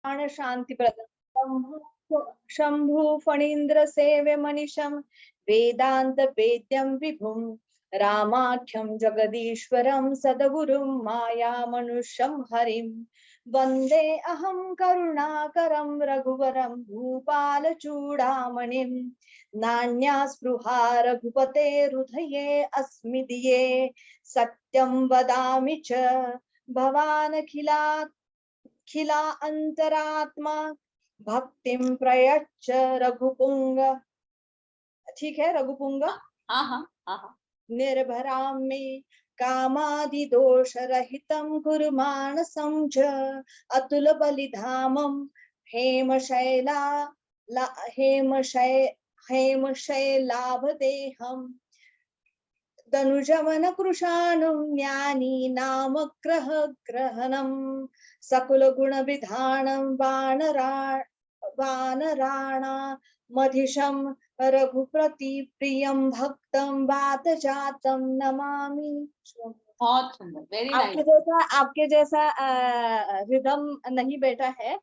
प्राण शांति प्रदम शंभु फणीन्द्र सेव्य मनीषम वेदांत वेद्यम विभुम रामाख्यम जगदीश्वरम सदगुरुम माया मनुष्यम हरिम वंदे अहम करुणाकरम रघुवरम भूपाल चूड़ामणिम नान्या स्पृहा रघुपते हृदये अस्मि दिये सत्यं वदामि च भवान् खिला अंतरात्मा भक्तिं प्रयच्छ रघुपुंग। ठीक है, रघुपुंग। हाँ हाँ हाँ। निर्भरां मे कामादि दोष रहितं कुरु मानसं च अतुल बलिधामं हेमशैला हेमशैलाभदेहम् दनुजवन कृशानुं ज्ञानी नाम ग्रहणं सकुल गुण विधानं वानराणा मधिशं रघुप्रति प्रियं भक्तं वातजातं नमामि। बहुत सुंदर, वेरी नाइस। आपके जैसा रिदम नहीं बेटा है।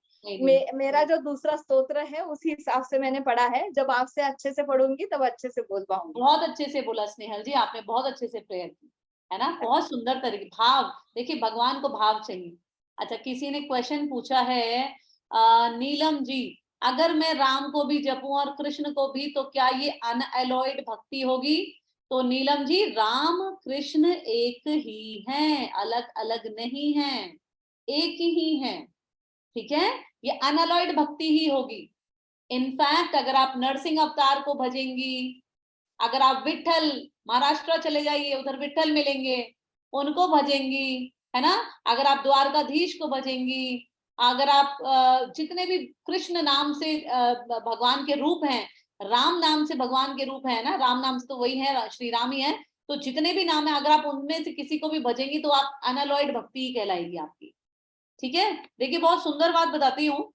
मेरा जो दूसरा स्तोत्र है उसी हिसाब से मैंने पढ़ा है। जब आपसे अच्छे से पढ़ूंगी तब अच्छे से बोल पाऊंगी। बहुत अच्छे से बोला स्नेहल जी, आपने बहुत अच्छे से प्रेयर की है ना, बहुत सुंदर तरीके। भाव देखिए, भगवान को भाव चाहिए। अच्छा, किसी ने क्वेश्चन पूछा है नीलम जी, अगर मैं राम को भी जपूं और कृष्ण को भी तो क्या ये अनएलॉयड भक्ति होगी? तो नीलम जी, राम कृष्ण एक ही हैं, अलग अलग नहीं हैं, एक ही हैं। ठीक है, ये अनएलॉयड भक्ति ही होगी। इनफैक्ट अगर आप नरसिंह अवतार को भजेंगी, अगर आप विठल, महाराष्ट्र चले जाइए उधर विठल मिलेंगे, उनको भजेंगी, है ना, अगर आप द्वारकाधीश को भजेंगी, अगर आप जितने भी कृष्ण नाम से भगवान के रूप हैं, राम नाम से भगवान के रूप है ना, राम नाम से तो वही है, श्री राम ही है, तो जितने भी नाम है अगर आप उनमें से किसी को भी भजेंगी तो आप अनअलॉयड भक्ति ही कहलाएगी आपकी। ठीक है, देखिए बहुत सुंदर बात बताती हूँ,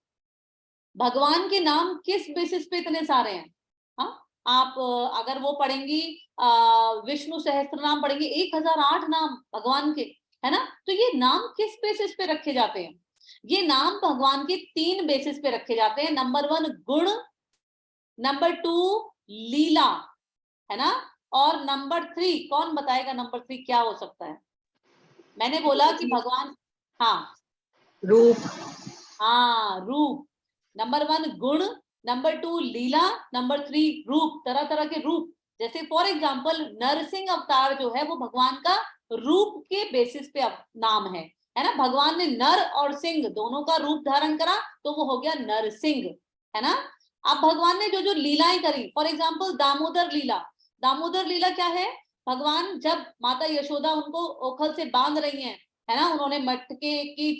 भगवान के नाम किस बेसिस पे इतने सारे हैं। हाँ, आप अगर वो पढ़ेंगी विष्णु सहस्त्र नाम पढ़ेंगे, 1008 नाम भगवान के, है ना, तो ये नाम किस बेसिस पे रखे जाते हैं? ये नाम भगवान के 3 बेसिस पे रखे जाते हैं। नंबर 1 गुण, नंबर 2 लीला, है ना, और नंबर 3 कौन बताएगा नंबर 3 क्या हो सकता है? मैंने बोला कि भगवान, हाँ, रूप। हाँ, रूप। नंबर 1 गुण, नंबर 2 लीला, नंबर 3 रूप, तरह तरह के रूप। जैसे फॉर एग्जाम्पल नरसिंह अवतार जो है वो भगवान का रूप के बेसिस पे नाम है ना, भगवान ने नर और सिंह दोनों का रूप धारण करा तो वो हो गया नरसिंह, है ना। अब भगवान ने जो जो लीलाएं करी, फॉर एग्जाम्पल दामोदर लीला, दामोदर लीला क्या है? भगवान जब माता यशोदा उनको ओखल से बांध रही हैं, है ना, उन्होंने मटके की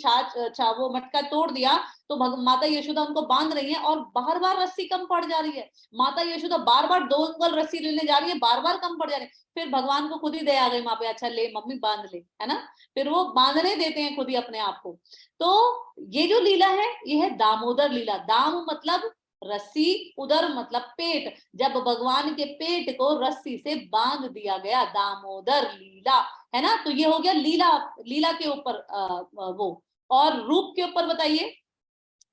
वो मटका तोड़ दिया, तो माता यशोदा उनको बांध रही है और बार बार रस्सी कम पड़ जा रही है, माता यशोदा बार बार 2 अंगुल रस्सी लेने जा रही है, बार बार कम पड़ जा रही है, फिर भगवान को खुद ही दया आ गई वहां पे, अच्छा ले मम्मी बांध ले, है ना, फिर वो बांधने देते हैं खुद ही अपने आप को। तो ये जो लीला है ये है दामोदर लीला। दाम मतलब रस्सी, उदर मतलब पेट, जब भगवान के पेट को रस्सी से बांध दिया गया, दामोदर लीला, है ना। तो ये हो गया लीला, लीला के ऊपर वो। और रूप के ऊपर बताइए,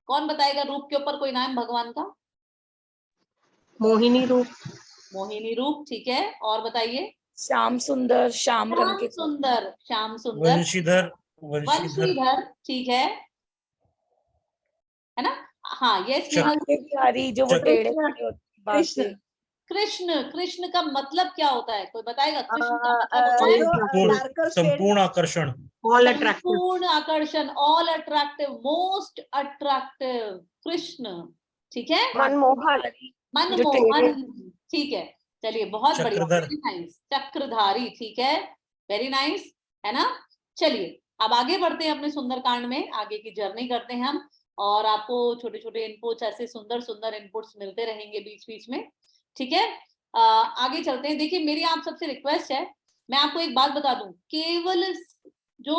कौन बताएगा रूप के ऊपर कोई नाम भगवान का? मोहिनी रूप। मोहिनी रूप, ठीक है, और बताइए? श्याम सुंदर, श्याम रंग के सुंदर, श्याम सुंदर, वंशीधर, वंशीधर, ठीक है ना। हाँ, ये बिहारी जो वो टेढ़े कृष्ण। कृष्ण, कृष्ण का मतलब क्या होता है, कोई बताएगा? कृष्ण का मतलब संपूर्ण आकर्षण, संपूर्ण आकर्षण, all attractive, most attractive, Krishna, ठीक है, मनमोहन, मनमोहन, ठीक है। चलिए बहुत बढ़िया, चक्रधर, वेरी नाइस, चक्रधारी, ठीक है, वेरी नाइस, है ना। चलिए अब आगे बढ़ते हैं अपने सुंदरकांड में, आगे की जर्नी करते हैं हम, और आपको छोटे छोटे इनपुट्स, ऐसे सुंदर सुंदर इनपुट्स मिलते रहेंगे बीच बीच में, ठीक है। आगे चलते हैं। देखिए मेरी आप सबसे रिक्वेस्ट है, मैं आपको एक बात बता दूं, केवल जो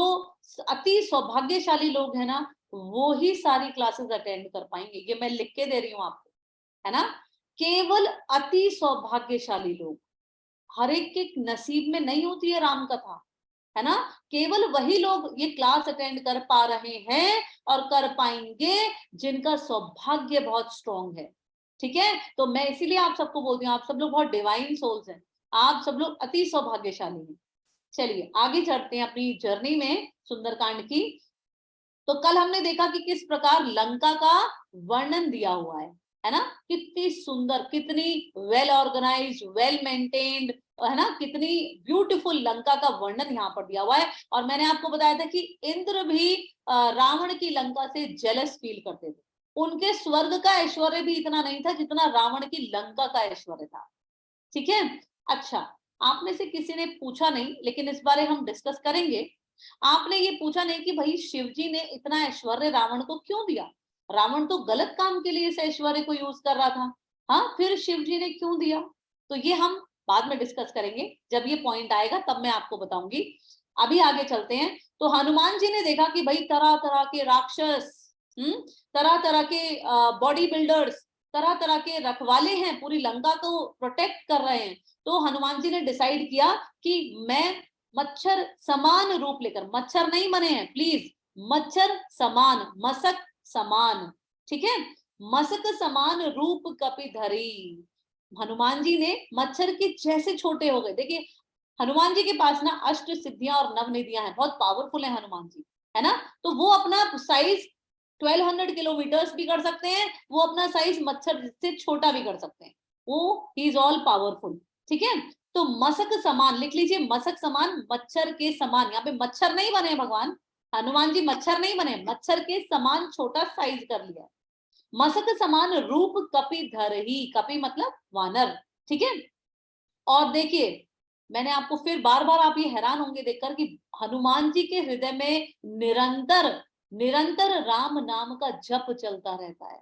अति सौभाग्यशाली लोग हैं ना वो ही सारी क्लासेस अटेंड कर पाएंगे, ये मैं लिख के दे रही हूँ आपको, है ना। केवल अति सौभाग्यशाली लोग, हर एक के नसीब में नहीं होती है राम कथा, है ना। केवल वही लोग ये क्लास अटेंड कर पा रहे हैं और कर पाएंगे जिनका सौभाग्य बहुत स्ट्रॉन्ग है, ठीक है। तो मैं इसीलिए आप सबको बोलती हूँ, आप सब लोग बहुत डिवाइन सोल्स हैं, आप सब लोग अति सौभाग्यशाली हैं। चलिए आगे चढ़ते हैं अपनी जर्नी में सुंदरकांड की। तो कल हमने देखा कि किस प्रकार लंका का वर्णन दिया हुआ है ना, कितनी सुंदर, कितनी वेल ऑर्गेनाइज्ड, वेल मेंटेन्ड, है ना, कितनी ब्यूटीफुल लंका का वर्णन यहाँ पर दिया हुआ है। और मैंने आपको बताया था कि इंद्र भी रावण की लंका से जेलस फील करते थे, उनके स्वर्ग का ऐश्वर्य भी इतना नहीं था जितना रावण की लंका का ऐश्वर्य था, ठीक है। अच्छा, आप में से किसी ने पूछा नहीं, लेकिन इस बारे हम डिस्कस करेंगे। आपने ये पूछा नहीं कि भाई शिवजी ने इतना ऐश्वर्य रावण को क्यों दिया, रावण तो गलत काम के लिए इस ऐश्वर्य को यूज कर रहा था, हाँ, फिर शिवजी ने क्यों दिया, तो ये हम बाद में डिस्कस करेंगे, जब ये पॉइंट आएगा तब मैं आपको बताऊंगी। अभी आगे चलते हैं। तो हनुमान जी ने देखा कि भाई तरह तरह के राक्षस, तरह तरह के बॉडी बिल्डर्स, तरह तरह के रखवाले हैं, पूरी लंका को प्रोटेक्ट कर रहे हैं। तो हनुमान जी ने डिसाइड किया कि मैं मच्छर समान रूप लेकर, मच्छर नहीं बने हैं प्लीज, मच्छर समान, मसक समान, ठीक है, मसक समान रूप कपिधरी। हनुमान जी ने मच्छर के जैसे छोटे हो गए। देखिए हनुमान जी के पास ना अष्ट सिद्धियां और नव निधियां हैं, बहुत पावरफुल है हनुमान जी, है ना। तो वो अपना साइज 1200 किलोमीटर्स भी कर सकते हैं, वो अपना साइज मच्छर से छोटा भी कर सकते हैं, वो ही इज ऑल पावरफुल, ठीक है। तो मसक समान लिख लीजिए, मसक समान, मच्छर के समान, यहाँ पे मच्छर नहीं बने भगवान, हनुमान जी मच्छर नहीं बने, मच्छर के समान छोटा साइज कर लिया। मसक समान रूप कपिधर ही, कपि मतलब वानर, ठीक है। और देखिए मैंने आपको फिर बार बार, आप ये हैरान होंगे देखकर कि हनुमान जी के हृदय में निरंतर निरंतर राम नाम का जप चलता रहता है,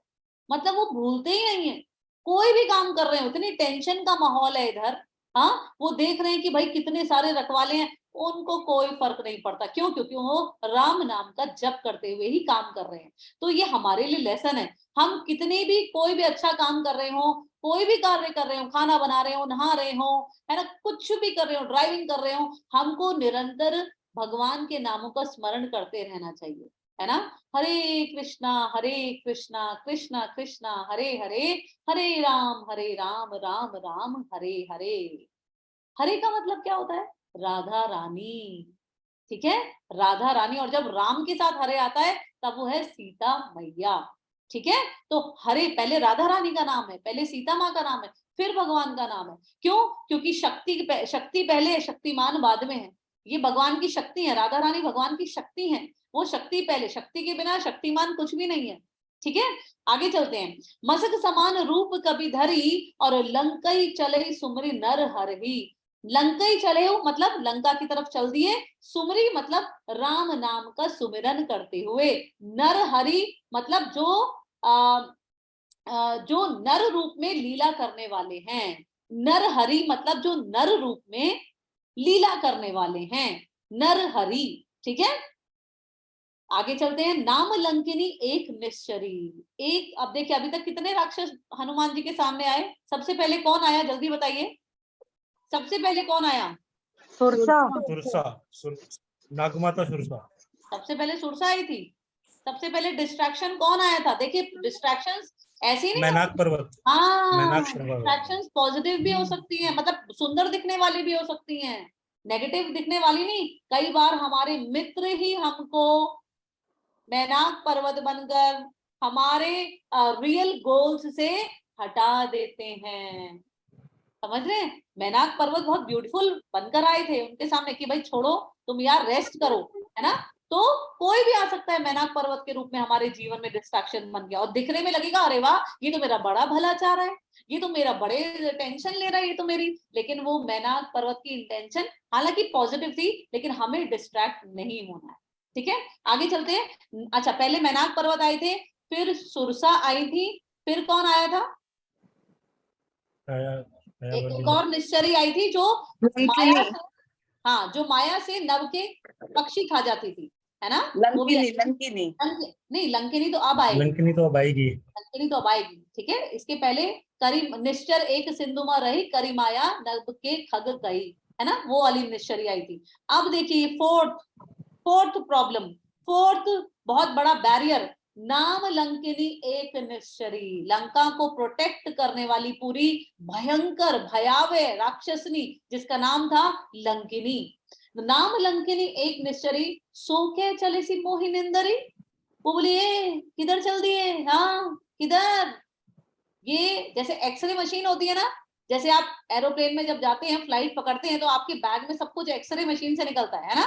मतलब वो भूलते ही नहीं है। कोई भी काम कर रहे हो, इतनी टेंशन का माहौल है इधर, हाँ, वो देख रहे हैं कि भाई कितने सारे रखवाले हैं, उनको कोई फर्क नहीं पड़ता, क्यों, क्योंकि वो राम नाम का जप करते हुए ही काम कर रहे हैं। तो ये हमारे लिए लेसन है, हम कितनी भी, कोई भी अच्छा काम कर रहे हो, कोई भी कार्य कर रहे हो, खाना बना रहे हो, नहा रहे हो, है ना, कुछ भी कर रहे हो, ड्राइविंग कर रहे हो, हमको निरंतर भगवान के नामों का स्मरण करते रहना चाहिए, है ना। हरे कृष्णा कृष्णा कृष्णा हरे हरे, हरे राम राम राम हरे हरे। हरे का मतलब क्या होता है, राधा रानी, ठीक है, राधा रानी। और जब राम के साथ हरे आता है तब वो है सीता मैया, ठीक है। तो हरे पहले राधा रानी का नाम है, पहले सीता माँ का नाम है, फिर भगवान का नाम है। क्यों, क्योंकि शक्ति पहले है, शक्तिमान बाद में है। ये भगवान की शक्ति है, राधा रानी भगवान की शक्ति है, वो शक्ति पहले, शक्ति के बिना शक्तिमान कुछ भी नहीं है, ठीक है। आगे चलते हैं। मसक समान रूप कपिधरी और लंकई चले सुमरी नर हरही। लंकई चले हो मतलब लंका की तरफ चल दिए, सुमरी मतलब राम नाम का सुमिरन करते हुए, नर हरि मतलब जो नर रूप में लीला करने वाले हैं, नर हरि मतलब जो नर रूप में लीला करने वाले हैं, नर हरि, ठीक है। आगे चलते हैं। नाम लंकिनी एक निश्चरी, एक, अब देखिए अभी तक कितने राक्षस हनुमान जी के सामने आए, सबसे पहले कौन आया जल्दी बताइए, सबसे पहले कौन आया, सुरसा, नागमाता सुरसा, सबसे पहले सुरसा आई थी। सबसे पहले डिस्ट्रैक्शन कौन आया था, देखिए डिस्ट्रैक्शंस ऐसे नहीं, मैनाक पर्वत, हाँ, डिस्ट्रैक्शंस पॉजिटिव भी हो सकती हैं, मतलब सुंदर दिखने वाली भी हो सकती हैं, नेगेटिव दिखने वाली नहीं। कई बार हमारे मित्र ही हमको मैनाक पर्वत बनकर हमारे रियल गोल्स से हटा देते हैं, समझ रहे हैं। मैनाक पर्वत बहुत ब्यूटीफुल बनकर आए थे उनके सामने कि भाई छोड़ो तुम यार, रेस्ट करो, है ना। तो कोई भी आ सकता है मैनाक पर्वत के रूप में हमारे जीवन में डिस्ट्रैक्शन बन गया, और दिखने में लगेगा अरे वाह ये तो मेरा बड़ा भला चाह रहा है, ये तो मेरा बड़े टेंशन ले रहा है, ये तो मेरी, लेकिन वो मैनाक पर्वत की इंटेंशन हालांकि पॉजिटिव थी, लेकिन हमें डिस्ट्रैक्ट नहीं होना है, ठीक है। आगे चलते हैं। अच्छा, पहले मैनाक पर्वत आए थे, फिर सुरसा आई थी, फिर कौन आया था, एक और निश्चरी आई थी जो माया से, हाँ, जो माया से नव के पक्षी खा जाती थी, है ना। लंकिनी नहीं, लंकिनी तो अब आएगी, लंकिनी तो अब आएगी, लंकिनी तो अब आएगी, ठीक है। इसके पहले करी निश्चर एक सिंधु में रही, करी माया नभ के खग कही, है ना, वो वाली निश्चरी आई थी। अब देखिए फोर्थ प्रॉब्लम, फोर्थ बहुत बड़ा बैरियर, नाम लंकिनी एक निश्चरी, लंका को प्रोटेक्ट करने वाली पूरी भयंकर भयावह राक्षसनी जिसका नाम था लंकिनी। नाम लंकिनी एक निश्चरी, सो के चले सी मोहिनिंदरी। वो बोली किधर चल दिए, हाँ किधर, ये जैसे एक्सरे मशीन होती है ना, जैसे आप एरोप्लेन में जब जाते हैं, फ्लाइट पकड़ते हैं, तो आपके बैग में सब कुछ एक्सरे मशीन से निकलता है ना,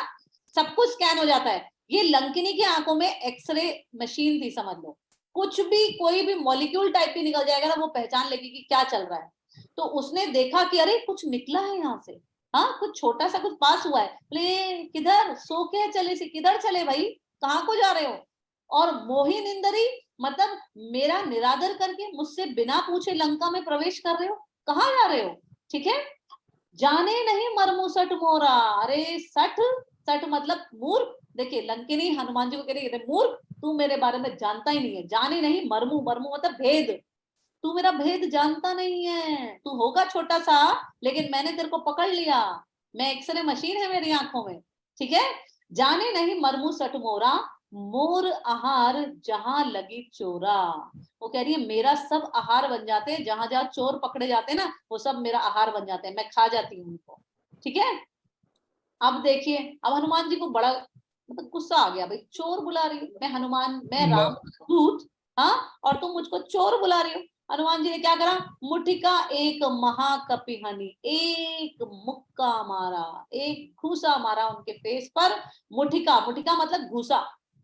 सब कुछ स्कैन हो जाता है। ये लंकिनी की आंखों में एक्सरे मशीन थी, समझ लो। कुछ भी, कोई भी मॉलिक्यूल टाइप भी निकल जाएगा ना, वो पहचान लेगी कि क्या चल रहा है। तो उसने देखा कि अरे कुछ निकला है यहाँ से, हाँ कुछ छोटा सा कुछ पास हुआ है। बोले किधर, सो के चले सी, किधर चले भाई, कहाँ को जा रहे हो। और मोहिनिंदरी मतलब मेरा निरादर करके मुझसे बिना पूछे लंका में प्रवेश कर रहे हो, कहाँ जा रहे हो, ठीक है। जाने नहीं मरमु सठ मोरा, अरे सठ, सठ मतलब मूर्ख। देखिए लंकिनी हनुमान जी को कह रही है मूर्ख, तू मेरे बारे में जानता ही नहीं है। जाने नहीं मरमु, मरमु मतलब भेद, तू मेरा भेद जानता नहीं है, तू होगा छोटा सा लेकिन मैंने तेरे को पकड़ लिया, मैं एक्सरे मशीन है मेरी आंखों में, ठीक है। जाने नहीं मरमु सठ मोरा, मोर आहार जहां लगी चोरा। वो कह रही है मेरा सब आहार बन जाते हैं, जहां जहां चोर पकड़े जाते हैं ना, वो सब मेरा आहार बन जाते हैं, मैं खा जाती हूँ उनको, ठीक है। अब देखिए, अब हनुमान जी को बड़ा मतलब गुस्सा आ गया, भाई चोर बुला रही है, मैं हनुमान, मैं राम दूत, हाँ, और तुम मुझको चोर बुला रही हो। हनुमान जी ने क्या करा, मुठिका एक महाकपिहनी, एक मुक्का मारा, एक घूसा मारा उनके फेस पर। मुठिका, मुठिका मतलब घूसा,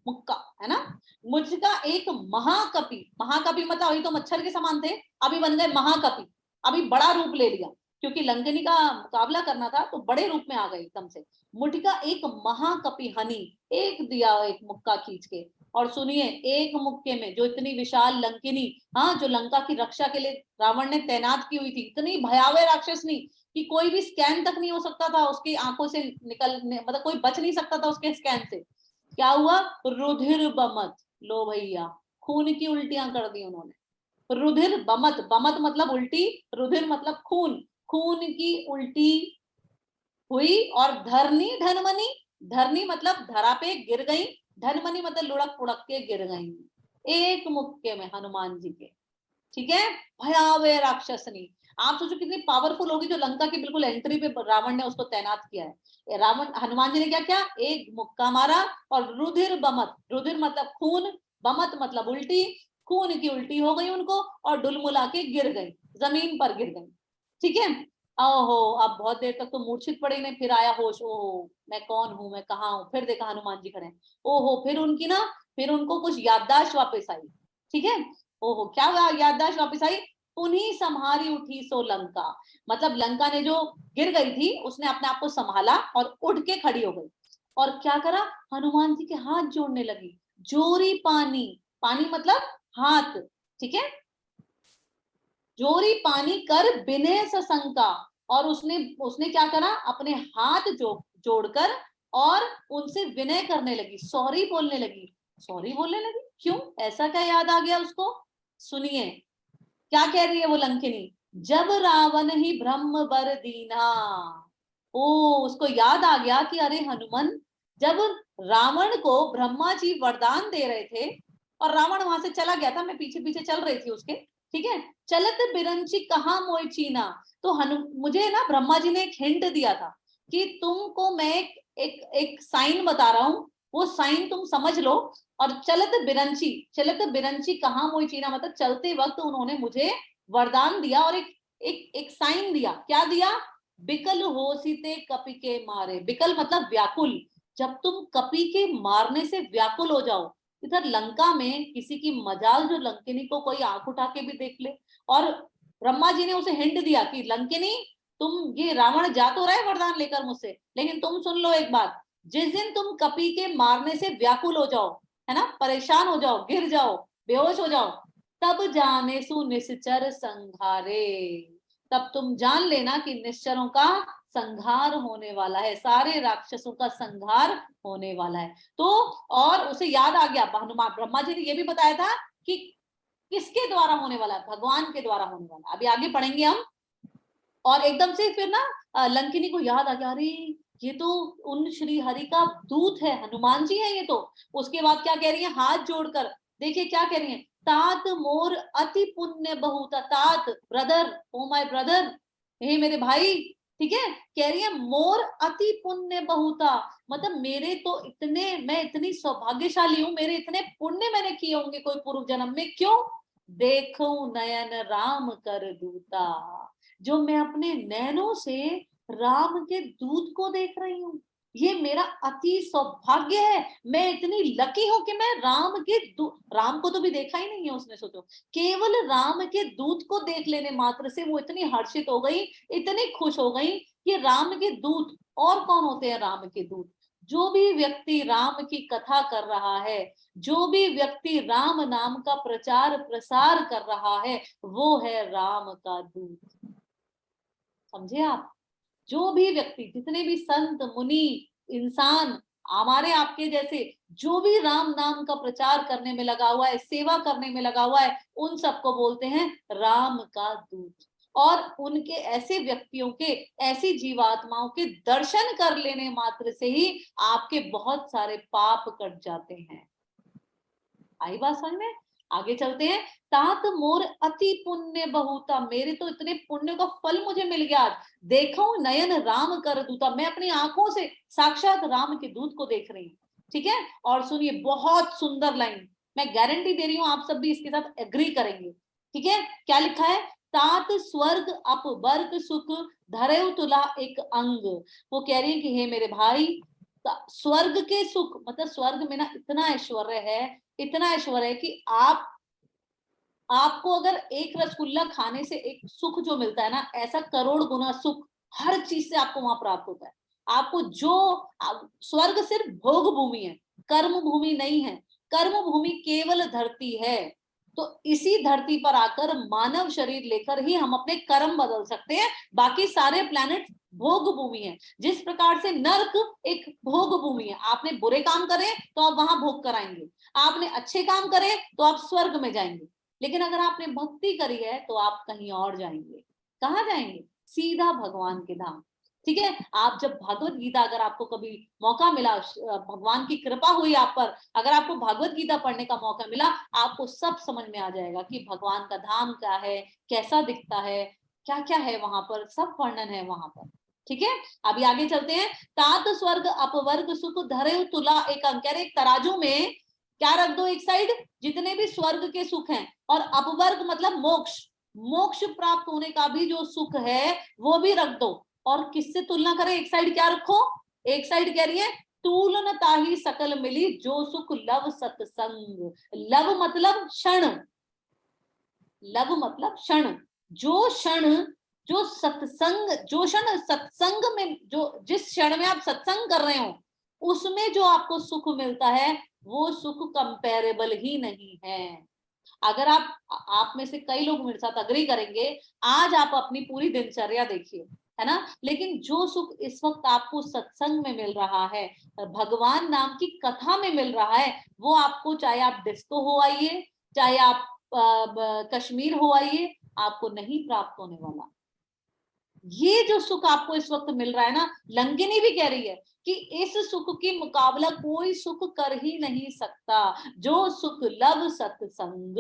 मुक्का है ना। मुठिका एक महाकपि, महाकपि मतलब अभी तो मच्छर के समान थे, अभी बन गए महाकपि, अभी बड़ा रूप ले लिया, क्योंकि लंकिनी का मुकाबला करना था तो बड़े रूप में आ गए एकदम से। मुठिका एक महाकपिहनी, एक दिया एक मुक्का खींच के। और सुनिए, एक मुक्के में जो इतनी विशाल लंकिनी, हाँ जो लंका की रक्षा के लिए रावण ने तैनात की हुई थी, इतनी भयावह राक्षसनी कि कोई भी स्कैन तक नहीं हो सकता था उसकी आंखों से निकलने, मतलब कोई बच नहीं सकता था उसके स्कैन से। क्या हुआ, रुधिर बमत, लो भैया खून की उल्टियां कर दी उन्होंने। रुधिर बमत, बमत मतलब उल्टी, रुधिर मतलब खून, खून की उल्टी हुई। और धरनी धनमनी, धरनी मतलब धरा पे गिर गई, धनमनी मतलब लुढ़क पुढ़क के गिर गई एक मुक्के में हनुमान जी के, ठीक है। भयावह राक्षसनी, आप सोचो कितनी पावरफुल होगी, जो लंका की बिल्कुल एंट्री पे रावण ने उसको तैनात किया है। रावण, हनुमान जी ने क्या किया, एक मुक्का मारा और रुधिर बमत, रुधिर मतलब खून, बमत मतलब उल्टी, खून की उल्टी हो गई उनको और डुलमुला के गिर गई, जमीन पर गिर गई, ठीक है। ओहो, अब बहुत देर तक तो मूर्छित पड़ी नहीं, फिर आया होश, ओहो मैं कौन हूं, मैं कहाँ हूँ, फिर देखा हनुमान जी खड़े हैं। ओहो, फिर उनकी ना, फिर उनको कुछ याददाश्त वापस आई, ठीक है। ओहो, क्या याददाश्त वापस आई, उन्हीं संहारी उठी सो लंका, मतलब लंका ने जो गिर गई थी उसने अपने आप को संभाला और उठ के खड़ी हो गई। और क्या करा, हनुमान जी के हाथ जोड़ने लगी, जोरी पानी, पानी मतलब हाथ, ठीक है। जोरी पानी कर बिने सशंका, और उसने उसने क्या करा, अपने हाथ जोड़कर और उनसे विनय करने लगी, सॉरी बोलने लगी, सॉरी बोलने लगी, क्यों, ऐसा क्या याद आ गया उसको। सुनिए क्या कह रही है वो लंकिनी, जब रावण ही ब्रह्म बर दीना। ओ, उसको याद आ गया कि अरे हनुमान, जब रावण को ब्रह्मा जी वरदान दे रहे थे और रावण वहां से चला गया था, मैं पीछे पीछे चल रही थी उसके, ठीक है। चलत बिरंची कहाँ मोई चीना, तो मुझे ना ब्रह्मा जी ने एक हिंट दिया था कि तुमको मैं एक साइन बता रहा हूँ, वो साइन तुम समझ लो। और चलत बिरंची, चलत बिरंची कहाँ मोई चीना मतलब चलते वक्त उन्होंने मुझे वरदान दिया और एक साइन दिया, क्या दिया, बिकल होसिते कपि के मारे, बिकल मतलब व्याकुल, जब तुम कपि के मारने से व्याकुल हो जाओ। इधर लंका में किसी की मजाल जो लंकिनी को कोई आंख उठा के भी देख ले, और ब्रह्मा जी ने उसे हिंट दिया कि लंकिनी, तुम, ये रावण जा तो रहे वरदान लेकर मुझसे, लेकिन तुम सुन लो एक बात, जिस दिन तुम कपि के मारने से व्याकुल हो जाओ, है ना, परेशान हो जाओ, गिर जाओ, बेहोश हो जाओ, तब जाने सु निश्चर संघारे, तब तुम जान लेना कि निश्चरों का संहार होने वाला है, सारे राक्षसों का संहार होने वाला है। तो और उसे याद आ गया, हनुमान, ब्रह्मा जी ने ये भी बताया था कि किसके द्वारा होने वाला है, भगवान के द्वारा होने वाला है। अभी आगे पढ़ेंगे हम, और एकदम से फिर ना लंकिनी को याद आ गया, अरे ये तो उन श्री हरि का दूत है, हनुमान जी है ये तो। उसके बाद क्या कह रही है, हाथ जोड़कर देखिए क्या कह रही है, तात मोर अति पुण्य बहुता, तात ब्रदर, ओ माय ब्रदर, हे मेरे भाई, ठीक है, कह रही है मोर अति पुण्य बहुता, मतलब मेरे तो इतने, मैं इतनी सौभाग्यशाली हूं, मेरे इतने पुण्य मैंने किए होंगे कोई पूर्व जन्म में, क्यों, देखो नयन राम कर दूता, जो मैं अपने नैनों से राम के दूत को देख रही हूँ, ये मेरा अति सौभाग्य है, मैं इतनी लकी हूं कि मैं राम के राम को तो भी देखा ही नहीं है उसने, सोचो केवल राम के दूत को देख लेने मात्र से वो इतनी हर्षित हो गई, इतनी खुश हो गई कि राम के दूत, और कौन होते हैं राम के दूत, जो भी व्यक्ति राम की कथा कर रहा है, जो भी व्यक्ति राम नाम का प्रचार प्रसार कर रहा है, वो है राम का दूत। समझे आप, जो भी व्यक्ति, जितने भी संत मुनि इंसान हमारे आपके जैसे, जो भी राम नाम का प्रचार करने में लगा हुआ है, सेवा करने में लगा हुआ है, उन सबको बोलते हैं राम का दूत। और उनके ऐसे व्यक्तियों के, ऐसी जीवात्माओं के दर्शन कर लेने मात्र से ही आपके बहुत सारे पाप कट जाते हैं। आई बात समझ में? आगे चलते हैं, तात मोर अति पुण्य बहुता, मेरे तो इतने पुण्य का फल मुझे मिल गया, देखो नयन राम कर दूता, मैं अपनी आंखों से साक्षात राम के दूत को देख रही हूँ। ठीक है, और सुनिए बहुत सुंदर लाइन, मैं गारंटी दे रही हूँ आप सब भी इसके साथ एग्री करेंगे। ठीक है, क्या लिखा है, तात स्वर्ग अपवर्ग सुख धरेउ तुला एक अंग, वो कह रही है कि हे मेरे भाई, स्वर्ग के सुख, मतलब स्वर्ग में ना इतना ऐश्वर्य है, इतना ऐश्वर्य है कि आपको अगर एक रसगुल्ला खाने से एक सुख जो मिलता है ना, ऐसा करोड़ गुना सुख हर चीज से आपको वहां प्राप्त होता है। आपको जो स्वर्ग सिर्फ भोग भूमि है, कर्म भूमि नहीं है, कर्म भूमि केवल धरती है। तो इसी धरती पर आकर मानव शरीर लेकर ही हम अपने कर्म बदल सकते हैं, बाकी सारे प्लैनेट भोग भूमि है। जिस प्रकार से नर्क एक भोग भूमि है, आपने बुरे काम करे तो आप वहां भोग कराएंगे, आपने अच्छे काम करे तो आप स्वर्ग में जाएंगे, लेकिन अगर आपने भक्ति करी है तो आप कहीं और जाएंगे। कहाँ जाएंगे, सीधा भगवान के धाम। ठीक है, आप जब भगवत गीता, अगर आपको कभी मौका मिला, भगवान की कृपा हुई आप पर, अगर आपको भगवत गीता पढ़ने का मौका मिला, आपको सब समझ में आ जाएगा कि भगवान का धाम क्या है, कैसा दिखता है, क्या क्या है वहां पर, सब वर्णन है वहां पर। ठीक है, अभी आगे चलते हैं, तात स्वर्ग अपवर्ग सुख धरे तुला एक अंक, एक तराजू में क्या रख दो, एक साइड जितने भी स्वर्ग के सुख हैं, और अपवर्ग मतलब मोक्ष, मोक्ष प्राप्त होने का भी जो सुख है वो भी रख दो। और किससे तुलना करें, एक साइड क्या रखो, एक साइड कह रही है तूलन ताही सकल मिली जो सुख लव सत्संग, लव मतलब क्षण, लव मतलब क्षण, जो क्षण, जो सत्संग, जो क्षण सत्संग में, जो जिस क्षण में आप सत्संग कर रहे हो उसमें जो आपको सुख मिलता है वो सुख कंपेरेबल ही नहीं है। अगर आप में से कई लोग मेरे साथ अग्री करेंगे, आज आप अपनी पूरी दिनचर्या देखिए, है ना, लेकिन जो सुख इस वक्त आपको सत्संग में मिल रहा है, भगवान नाम की कथा में मिल रहा है, वो आपको, चाहे आप डिस्को हो आइए, चाहे आप कश्मीर हो आइए, आपको नहीं प्राप्त होने वाला। ये जो सुख आपको इस वक्त मिल रहा है ना, लंकिनी भी कह रही है कि इस सुख की मुकाबला कोई सुख कर ही नहीं सकता, जो सुख लव सत्संग।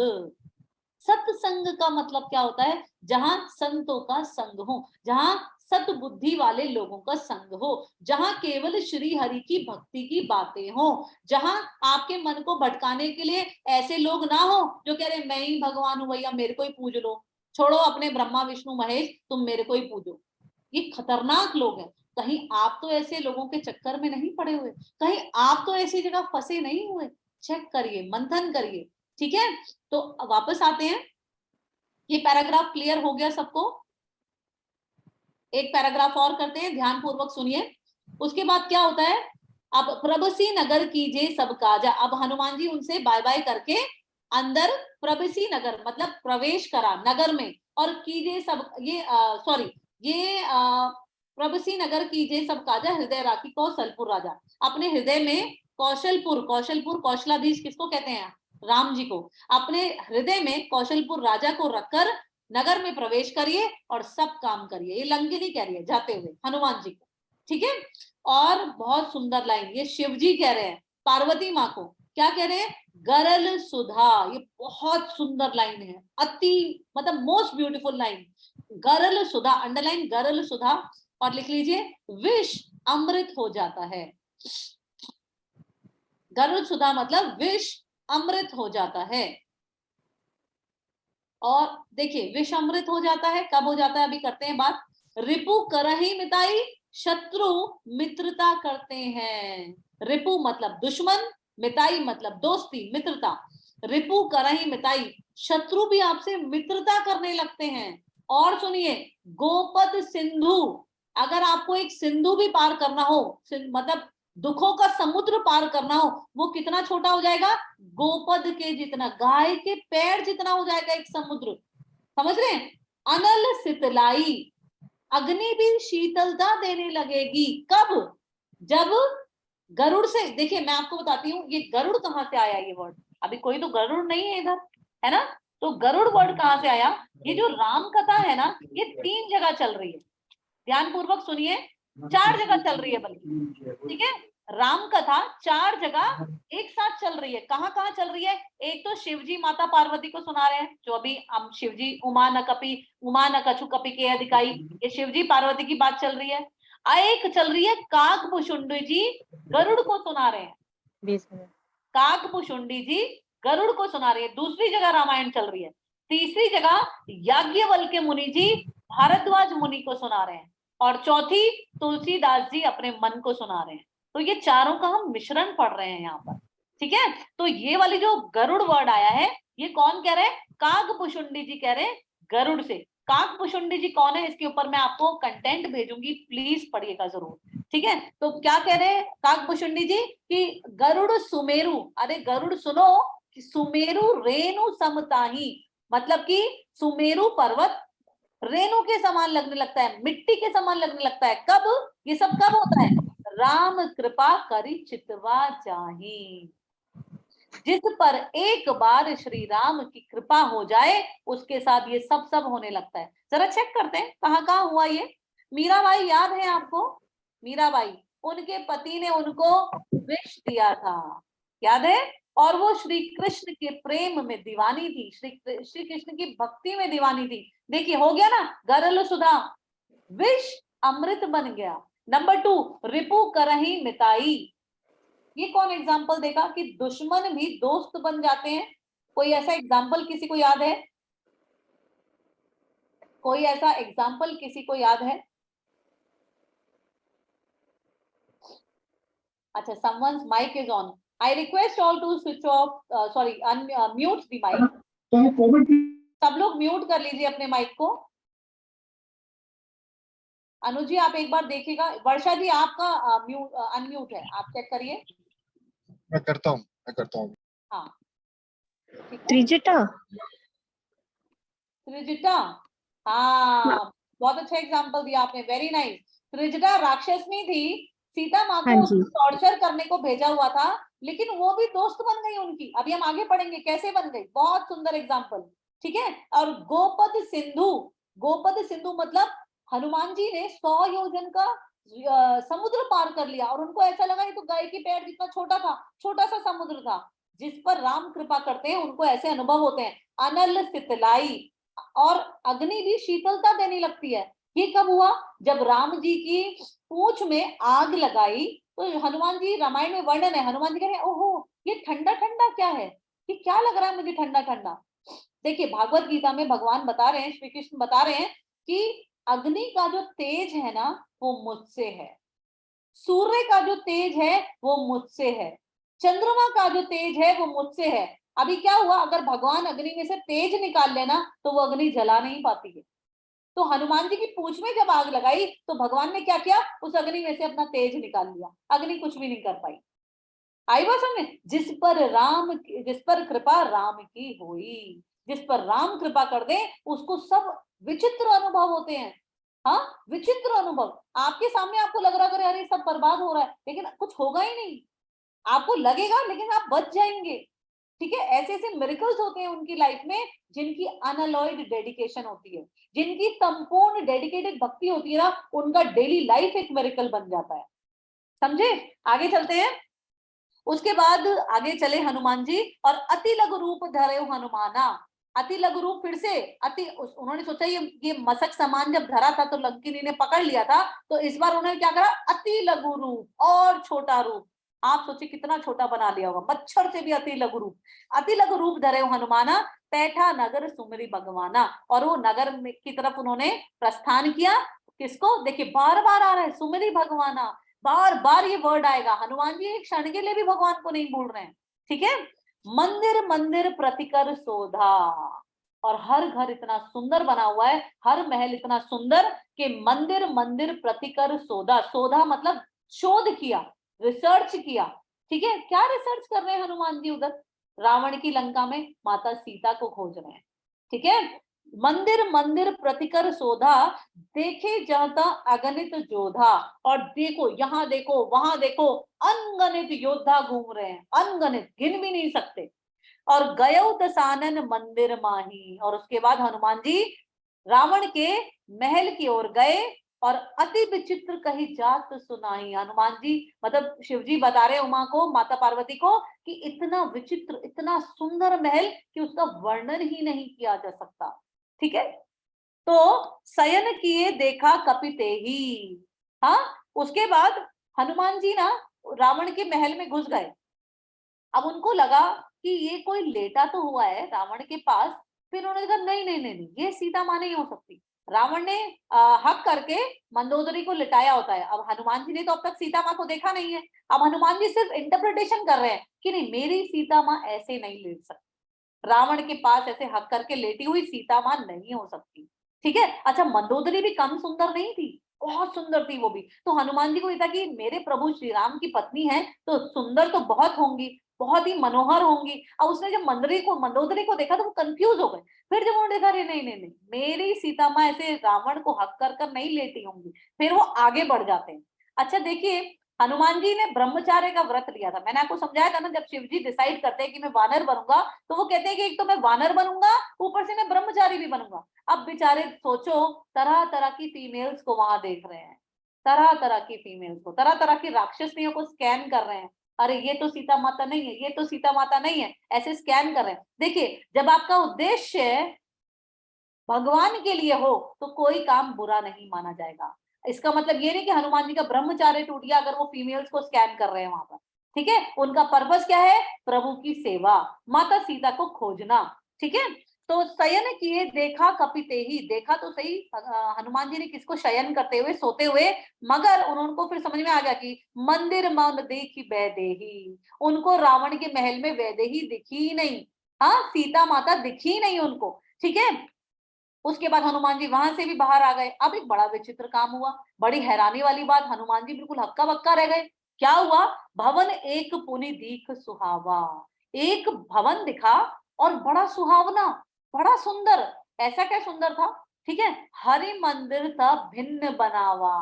सत्संग का मतलब क्या होता है, जहां संतों का संग हो, जहां सतबुद्धि वाले लोगों का संग हो, जहां केवल श्री हरि की भक्ति की बातें हो, जहां आपके मन को भटकाने के लिए ऐसे लोग ना हो जो कह रहे मैं ही भगवान हूं भैया मेरे को ही पूज लो, छोड़ो अपने ब्रह्मा विष्णु महेश, तुम मेरे को ही पूजो। ये खतरनाक लोग हैं। कहीं आप तो ऐसे लोगों के चक्कर में नहीं पड़े हुए, कहीं आप तो ऐसी जगह फंसे नहीं हुए, चेक करिए, मंथन करिए। ठीक है, तो वापस आते हैं, ये पैराग्राफ क्लियर हो गया सबको? एक पैराग्राफ और करते हैं, ध्यान पूर्वक सुनिए। उसके बाद क्या होता है, अब प्रभसी नगर कीजिए सब काजा, अब हनुमान जी उनसे बाय बाय करके अंदर प्रभसी नगर मतलब प्रवेश करा नगर में, और कीजिए सब, ये सॉरी, ये प्रभसी नगर कीजिए सब काजा, हृदय राखी कौशलपुर राजा, अपने हृदय में कौशलपुर, कौशलपुर कौशलाधीश किसको कहते हैं, राम जी को, अपने हृदय में कौशलपुर राजा को रखकर नगर में प्रवेश करिए और सब काम करिए। ये लंकिनी कह रही है जाते हुए हनुमान जी को, ठीक है। और बहुत सुंदर लाइन ये शिव जी कह रहे हैं पार्वती माँ को, क्या कह रहे हैं, गरल सुधा। ये बहुत सुंदर लाइन है, अति मतलब मोस्ट ब्यूटीफुल लाइन, गरल सुधा, अंडरलाइन गरल सुधा, और लिख लीजिए विष अमृत हो जाता है। गरुड़ सुधा मतलब विष अमृत हो जाता है। और देखिए विष अमृत हो जाता है, कब हो जाता है अभी करते हैं बात। रिपु करही मिताई, शत्रु मित्रता करते हैं। रिपु मतलब दुश्मन, मिताई मतलब दोस्ती मित्रता। रिपु करही मिताई, शत्रु भी आपसे मित्रता करने लगते हैं। और सुनिए गोपद सिंधु, अगर आपको एक सिंधु भी पार करना हो, मतलब दुखों का समुद्र पार करना हो, वो कितना छोटा हो जाएगा, गोपद के जितना, गाय के पैर जितना हो जाएगा एक समुद्र, समझ रहे हैं। अनल सितलाई, अग्नि भी शीतलता देने लगेगी, कब, जब गरुड़ से, देखिए मैं आपको बताती हूँ ये गरुड़ कहाँ से आया, ये वर्ड अभी कोई तो गरुड़ नहीं है इधर, है ना, तो गरुड़ वर्ड कहाँ से आया। ये जो राम कथा है ना, ये 3 जगह चल रही है, ध्यान पूर्वक सुनिए, 4 जगह चल रही है बल्कि, ठीक है। राम कथा 4 जगह एक साथ चल रही है। कहाँ कहाँ चल रही है, एक तो शिवजी माता पार्वती को सुना रहे हैं, जो अभी हम शिवजी उमा न कपि, उमा न कछु कपि के अधिकाई, ये शिवजी पार्वती की बात चल रही है। एक चल रही है काकभुशुंडी जी गरुड़ को सुना रहे हैं, काकभुशुंडी जी गरुड़ को सुना रहे हैं, दूसरी जगह रामायण चल रही है। तीसरी जगह याज्ञवल्क्य मुनि जी भारद्वाज मुनि को सुना रहे हैं, और चौथी तुलसीदास जी अपने मन को सुना रहे हैं। तो ये चारों का हम मिश्रण पढ़ रहे हैं यहाँ पर, ठीक है। तो ये वाली जो गरुड़ वर्ड आया है, ये कौन कह रहे हैं, काकभुशुंडी जी कह रहे हैं गरुड़ से। काकभुशुंडी जी कौन है, इसके ऊपर मैं आपको कंटेंट भेजूंगी, प्लीज पढ़िएगा जरूर, ठीक है। तो क्या कह रहे हैं काकभुशुंडी जी कि गरुड़ सुमेरु, अरे गरुड़ सुनो, कि सुमेरु रेणु समताही, मतलब कि सुमेरु पर्वत रेणु के समान लगने लगता है, मिट्टी के समान लगने लगता है, कब, ये सब कब होता है, राम कृपा करी चितवा जाही, जिस पर एक बार श्री राम की कृपा हो जाए उसके साथ ये सब सब होने लगता है। जरा चेक करते हैं कहाँ कहाँ हुआ ये। मीराबाई याद है आपको, मीराबाई, उनके पति ने उनको विष दिया था, याद है, और वो श्री कृष्ण के प्रेम में दीवानी थी, श्री कृष्ण की भक्ति में दीवानी थी। देखिए हो गया ना, गरल सुधा, विष अमृत बन गया। नंबर 2 रिपु करही मिताई, ये कौन एग्जाम्पल देगा कि दुश्मन भी दोस्त बन जाते हैं, कोई ऐसा एग्जाम्पल किसी को याद है, कोई ऐसा एग्जाम्पल किसी को याद है। अच्छा, someone's mic is on. I request all to switch off, mute the mic. सब लोग म्यूट कर लीजिए अपने माइक को। अनुज जी आप एक बार देखिएगा, वर्षा जी आपका अनम्यूट है, आप चेक करिए। मैं करता हूँ। हाँ, त्रिजटा, त्रिजटा, हाँ बहुत अच्छा एग्जाम्पल दिया आपने, वेरी नाइस। त्रिजटा राक्षसनी थी, सीता माँ को टॉर्चर करने को भेजा हुआ था, लेकिन वो भी दोस्त बन गई उनकी, अभी हम आगे पढ़ेंगे कैसे बन गई, बहुत सुंदर एग्जाम्पल, ठीक है। और गोपद सिंधु, गोपद सिंधु मतलब हनुमान जी ने 100 योजन का समुद्र पार कर लिया, और उनको ऐसा लगा ये तो गाय के पैर जितना छोटा था, छोटा सा समुद्र था। जिस पर राम कृपा करते हैं उनको ऐसे अनुभव होते हैं। अनल सितलाई, और अग्नि भी शीतलता देने लगती है। ये कब हुआ, जब राम जी की पूंछ में आग लगाई, तो हनुमान जी, रामायण में वर्णन है, हनुमान जी कह रहे हैं ओहो ये ठंडा ठंडा क्या है, ये क्या लग रहा है मुझे ठंडा ठंडा। देखिए भागवत गीता में भगवान बता रहे हैं, श्री कृष्ण बता रहे हैं कि अग्नि का जो तेज है ना वो मुझसे है, सूर्य का जो तेज है वो मुझसे है, चंद्रमा का जो तेज है वो मुझसे है। अभी क्या हुआ, अगर भगवान अग्नि में से तेज निकाल लेना तो वो अग्नि जला नहीं पाती है। तो हनुमान जी की पूंछ में जब आग लगाई तो भगवान ने क्या किया, उस अग्नि में से अपना तेज निकाल लिया, अग्नि कुछ भी नहीं कर पाई। आई बात समझ में, जिस पर कृपा राम की हुई, जिस पर राम कृपा कर दे उसको सब विचित्र अनुभव होते हैं। हाँ, विचित्र अनुभव, आपके सामने आपको लग रहा है अरे सब बर्बाद हो रहा है, लेकिन कुछ होगा ही नहीं, आपको लगेगा लेकिन आप बच जाएंगे। ठीक है, ऐसे ऐसे मिरेकल्स होते हैं उनकी लाइफ में जिनकी अनअलॉयड डेडिकेशन होती है, जिनकी संपूर्ण डेडिकेटेड भक्ति होती है ना, उनका डेली लाइफ एक मिरेकल बन जाता है। समझे? आगे चलते हैं। उसके बाद आगे चले हनुमान जी, और अति लघु रूप धरे हनुमाना। अति लघु रूप, फिर से उन्होंने सोचा ये मशक समान जब धरा था तो लंकिनी ने पकड़ लिया था, तो इस बार उन्होंने क्या करा, अति लघु रूप और छोटा रूप। आप सोचिए कितना छोटा बना लिया होगा, मच्छर से भी अति लघु रूप। अति लघु रूप धरे हनुमाना, पैठा नगर सुमरी भगवाना। और वो नगर की तरफ उन्होंने प्रस्थान किया। किसको? देखिए बार बार आ रहा है सुमरी भगवाना, बार बार ये वर्ड आएगा। हनुमान जी एक क्षण के लिए भी भगवान को नहीं भूल रहे हैं। ठीक है, मंदिर मंदिर प्रतिकर शोधा, और हर घर इतना सुंदर बना हुआ है, हर महल इतना सुंदर कि मंदिर मंदिर प्रतिकर शोधा। शोधा मतलब शोध किया, रिसर्च किया। ठीक है, क्या रिसर्च कर रहे हैं हनुमान जी? उधर रावण की लंका में माता सीता को खोज रहे हैं। ठीक है, मंदिर मंदिर प्रतिकर शोधा, देखे जाता अगणित जोधा। और देखो, यहाँ देखो, वहां देखो, अनगणित योद्धा घूम रहे हैं, अनगणित, गिन भी नहीं सकते। और गयो दसानन मंदिर माही, और उसके बाद हनुमान जी रावण के महल की ओर गए, और अति विचित्र कही जात सुनाई। हनुमान जी मतलब शिव जी बता रहे उमा को, माता पार्वती को, कि इतना विचित्र, इतना सुंदर महल कि उसका वर्णन ही नहीं किया जा सकता। ठीक है, तो शयन किए देखा कपिते ही। हाँ, उसके बाद हनुमान जी ना रावण के महल में घुस गए। अब उनको लगा कि ये कोई लेटा तो हुआ है रावण के पास। फिर उन्होंने कहा नहीं नहीं नहीं, ये सीता माँ नहीं हो सकती। रावण ने हक करके मंदोदरी को लिटाया होता है। अब हनुमान जी ने तो अब तक सीता माँ को देखा नहीं है। अब हनुमान जी सिर्फ इंटरप्रिटेशन कर रहे हैं कि नहीं, मेरी सीता माँ ऐसे नहीं लेट सकती, रावण के पास ऐसे हक करके लेटी हुई सीता माँ नहीं हो सकती। ठीक है, अच्छा मंदोदरी भी कम सुंदर नहीं थी, बहुत सुंदर थी वो भी। तो हनुमान जी को ये था कि मेरे प्रभु श्री राम की पत्नी है तो सुंदर तो बहुत होंगी, बहुत ही मनोहर होंगी। अब उसने जब मंदोदरी को देखा तो वो कंफ्यूज हो गए। फिर जब उन्होंने देखा नहीं नहीं नहीं, मेरी सीता माँ ऐसे रावण को हक कर कर नहीं लेटी होंगी, फिर वो आगे बढ़ जाते हैं। अच्छा देखिए, हनुमान जी ने ब्रह्मचार्य का व्रत लिया था। मैंने आपको समझाया था ना, जब शिव जी डिसाइड करते हैं कि मैं वानर बनूंगा, तो वो कहते हैं कि एक तो मैं वानर बनूंगा, ऊपर से मैं ब्रह्मचारी भी बनूंगा। अब बेचारे सोचो, तरह तरह की फीमेल्स को वहां देख रहे हैं, तरह तरह की फीमेल्स को, तरह तरह की राक्षसियों को स्कैन कर रहे हैं। अरे ये तो सीता माता नहीं है, ये तो सीता माता नहीं है, ऐसे स्कैन कर रहे हैं। देखिए, जब आपका उद्देश्य भगवान के लिए हो तो कोई काम बुरा नहीं माना जाएगा। इसका मतलब ये नहीं कि हनुमान जी का ब्रह्मचार्य टूट गया अगर वो फीमेल्स को स्कैन कर रहे हैं वहां पर। ठीक है, उनका पर्पस क्या है? प्रभु की सेवा, माता सीता को खोजना। ठीक है, तो शयन किए देखा कपिते ही, देखा तो सही हनुमान जी ने किसको शयन करते हुए, सोते हुए, मगर उनको फिर समझ में आ गया कि मंदिर मन देखी वैदेही, उनको रावण के महल में वैदेही दिखी ही नहीं। हाँ, सीता माता दिखी ही नहीं उनको। ठीक है, उसके बाद हनुमान जी वहां से भी बाहर आ गए। अब एक बड़ा विचित्र काम हुआ, बड़ी हैरानी वाली बात, हनुमान जी बिल्कुल हक्का बक्का रह गए। क्या हुआ? भवन एक पुनि दीख सुहावा, एक भवन दिखा और बड़ा सुहावना, बड़ा सुंदर। ऐसा क्या सुंदर था? ठीक है, हरि मंदिर था भिन्न बनावा,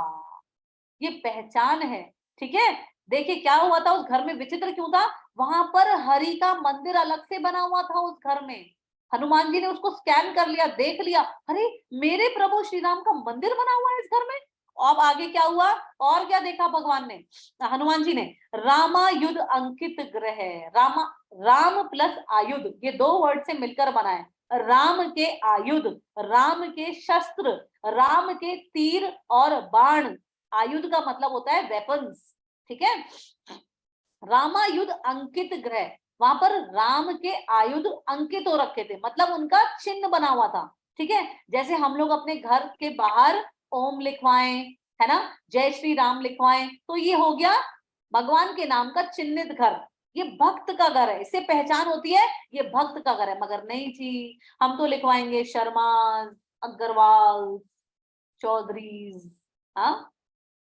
ये पहचान है। ठीक है, देखिए क्या हुआ था उस घर में, विचित्र क्यों था? वहां पर हरि का मंदिर अलग से बना हुआ था उस घर में। हनुमान जी ने उसको स्कैन कर लिया, देख लिया, अरे मेरे प्रभु श्री राम का मंदिर बना हुआ है इस घर में। अब आगे क्या हुआ, और क्या देखा भगवान ने, हनुमान जी ने? रामायुध अंकित ग्रह, राम प्लस आयुध, ये दो वर्ड से मिलकर बना है। राम के आयुध, राम के शस्त्र, राम के तीर और बाण। आयुध का मतलब होता है वेपन्स। ठीक है, रामायुध अंकित ग्रह, वहां पर राम के आयुध अंकित हो रखे थे, मतलब उनका चिन्ह बना हुआ था। ठीक है, जैसे हम लोग अपने घर के बाहर ओम लिखवाएं, है ना, जय श्री राम लिखवाएं, तो ये हो गया भगवान के नाम का चिन्हित घर, ये भक्त का घर है, इससे पहचान होती है ये भक्त का घर है। मगर नहीं जी, हम तो लिखवाएंगे शर्मा, अग्रवाल, चौधरीज। हाँ,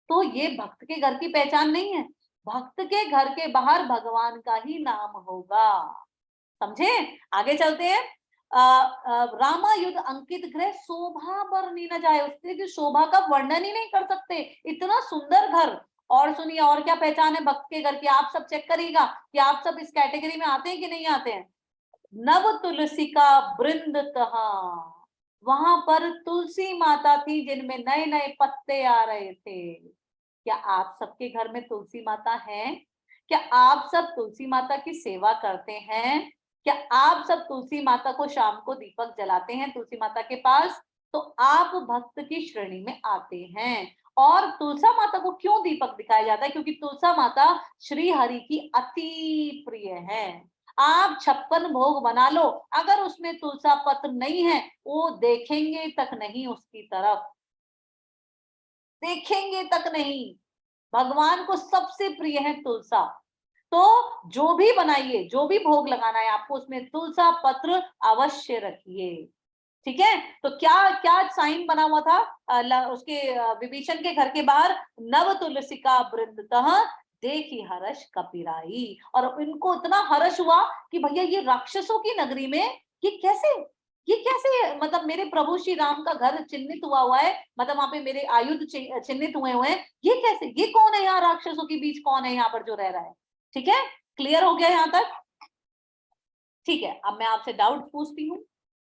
तो ये भक्त के घर की पहचान नहीं है। भक्त के घर के बाहर भगवान का ही नाम होगा। समझे? आगे चलते हैं। रामायुध अंकित ग्रह शोभा बरनी न जाए, उसके की शोभा का वर्णन ही नहीं कर सकते, इतना सुंदर घर। और सुनिए, और क्या पहचान है भक्त के घर की, आप सब चेक करिएगा कि आप सब इस कैटेगरी में आते हैं कि नहीं आते हैं। नव तुलसी का वृंद तहाँ, वहां पर तुलसी माता थी जिनमें नए नए पत्ते आ रहे थे। क्या आप सबके घर में तुलसी माता है? क्या आप सब तुलसी माता की सेवा करते हैं? क्या आप सब तुलसी माता को शाम को दीपक जलाते हैं तुलसी माता के पास? तो आप भक्त की श्रेणी में आते हैं। और तुलसा माता को क्यों दीपक दिखाया जाता है? क्योंकि तुलसा माता श्री हरि की अति प्रिय है। आप 56 भोग बना लो, अगर उसमें तुलसा पत्र नहीं है, वो देखेंगे तक नहीं उसकी तरफ, देखेंगे तक नहीं। भगवान को सबसे प्रिय है तुलसा। तो जो भी बनाइए, जो भी भोग लगाना है आपको, उसमें तुलसा पत्र अवश्य रखिए। ठीक है? तो क्या क्या साइन बना हुआ था उसके विभीषण के घर के बाहर? नव तुलसी का वृंदतः देखी हर्ष कपिराई। और इनको इतना हर्ष हुआ कि भैया ये राक्षसों की नगरी में ये कैसे मतलब मेरे प्रभु श्री राम का घर चिन्हित हुआ है, मतलब वहां पे मेरे आयुध चिन्हित हुए हैं, ये कैसे, ये कौन है यहाँ राक्षसों के बीच, कौन है यहाँ पर जो रह रहा है? ठीक है, क्लियर हो गया यहाँ तक? ठीक है, अब मैं आपसे डाउट पूछती हूँ।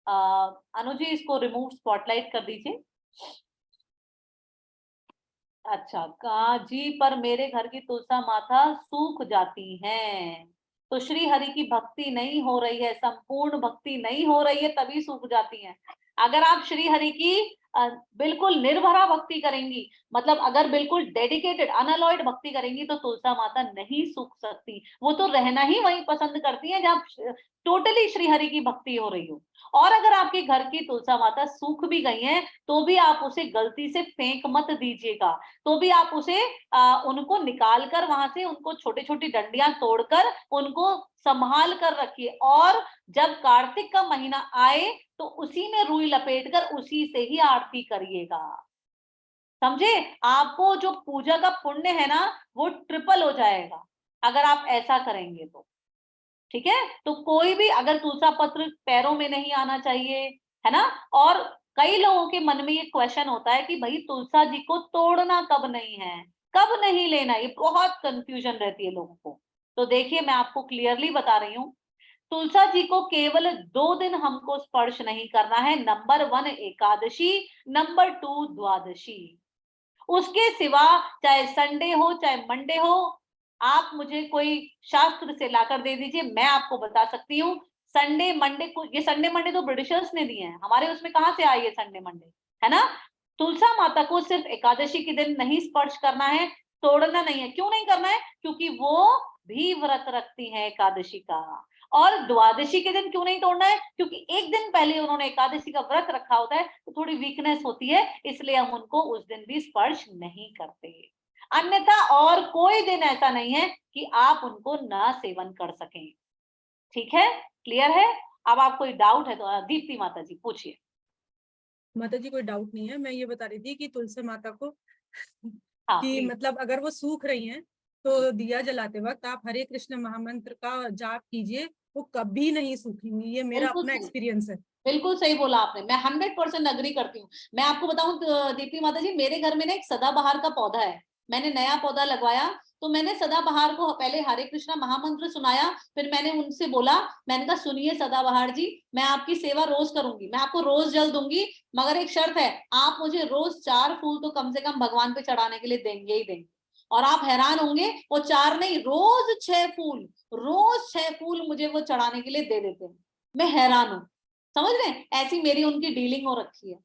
अनु जी, इसको रिमूव स्पॉटलाइट कर दीजिए। अच्छा, कहा जी पर मेरे घर की तुलसा माता सूख जाती हैं, तो श्री हरि की भक्ति नहीं हो रही है, संपूर्ण भक्ति नहीं हो रही है, तभी सूख जाती हैं। अगर आप श्री हरि की बिल्कुल निर्भरा भक्ति करेंगी, मतलब अगर बिल्कुल डेडिकेटेड अनअलॉयड भक्ति करेंगी, तो तुलसा माता नहीं सूख सकती। वो तो रहना ही वहीं पसंद करती है जहाँ टोटली श्री हरि की भक्ति हो रही हो। और अगर आपके घर की तुलसा माता सूख भी गई हैं, तो भी आप उसे गलती से फेंक मत दीजिएगा, तो भी आप उसे उनको निकाल कर वहां से, उनको छोटी छोटी डंडियां तोड़कर उनको संभाल कर रखिए। और जब कार्तिक का महीना आए तो उसी में रुई लपेटकर उसी से ही आरती करिएगा। समझे? आपको जो पूजा का पुण्य है ना, वो ट्रिपल हो जाएगा अगर आप ऐसा करेंगे तो। ठीक है? तो कोई भी अगर तुलसा पत्र पैरों में नहीं आना चाहिए, है ना? और कई लोगों के मन में ये क्वेश्चन होता है कि भाई तुलसा जी को तोड़ना कब नहीं है, कब नहीं लेना, ये बहुत कंफ्यूजन रहती है लोगों को। तो देखिए, मैं आपको क्लियरली बता रही हूँ, तुलसा जी को केवल 2 दिन हमको स्पर्श नहीं करना है। नंबर 1 एकादशी, नंबर 2 द्वादशी। उसके सिवा चाहे संडे हो चाहे मंडे हो, आप मुझे कोई शास्त्र से लाकर दे दीजिए, मैं आपको बता सकती हूँ। संडे मंडे को, ये संडे मंडे तो ब्रिटिशर्स ने दिए हैं, हमारे उसमें कहाँ से आई है संडे मंडे, है ना? तुलसा माता को सिर्फ एकादशी के दिन नहीं स्पर्श करना है, तोड़ना नहीं है। क्यों नहीं करना है? क्योंकि वो भी व्रत रखती हैं एकादशी का। और द्वादशी के दिन क्यों नहीं तोड़ना है? क्योंकि एक दिन पहले उन्होंने एकादशी का व्रत रखा होता है, तो थोड़ी वीकनेस होती है, इसलिए हम उनको उस दिन भी स्पर्श नहीं करते। अन्यथा और कोई दिन ऐसा नहीं है कि आप उनको ना सेवन कर सकें। ठीक है? क्लियर है? अब आप कोई डाउट है तो दीप्ति माता जी पूछिए। माता जी कोई डाउट नहीं है, मैं ये बता रही थी कि तुलसी माता को हाँ, कि please। मतलब अगर वो सूख रही हैं तो दिया जलाते वक्त आप हरे कृष्ण महामंत्र का जाप कीजिए, वो कभी नहीं सूखेंगी। ये मेरा बिल्कुल अपना सही, एक्सपीरियंस है। बिल्कुल सही बोला आपने, मैं 100% अग्री करती हूँ। मैं आपको बताऊं दीप्ति माता जी, मेरे घर में ना एक सदाबहार का पौधा है, मैंने नया पौधा लगवाया, तो मैंने सदाबहार को पहले हरे कृष्णा महामंत्र सुनाया, फिर मैंने उनसे बोला, मैंने कहा सुनिए सदाबहार जी, मैं आपकी सेवा रोज करूंगी, मैं आपको रोज जल दूंगी, मगर एक शर्त है, आप मुझे रोज 4 फूल तो कम से कम भगवान पे चढ़ाने के लिए देंगे ही देंगे। और आप हैरान होंगे, वो 4 नहीं, रोज 6 फूल, रोज 6 फूल मुझे वो चढ़ाने के लिए दे देते हैं। मैं हैरान हूँ, समझ रहे हैं? ऐसी मेरी उनकी डीलिंग हो रखी है।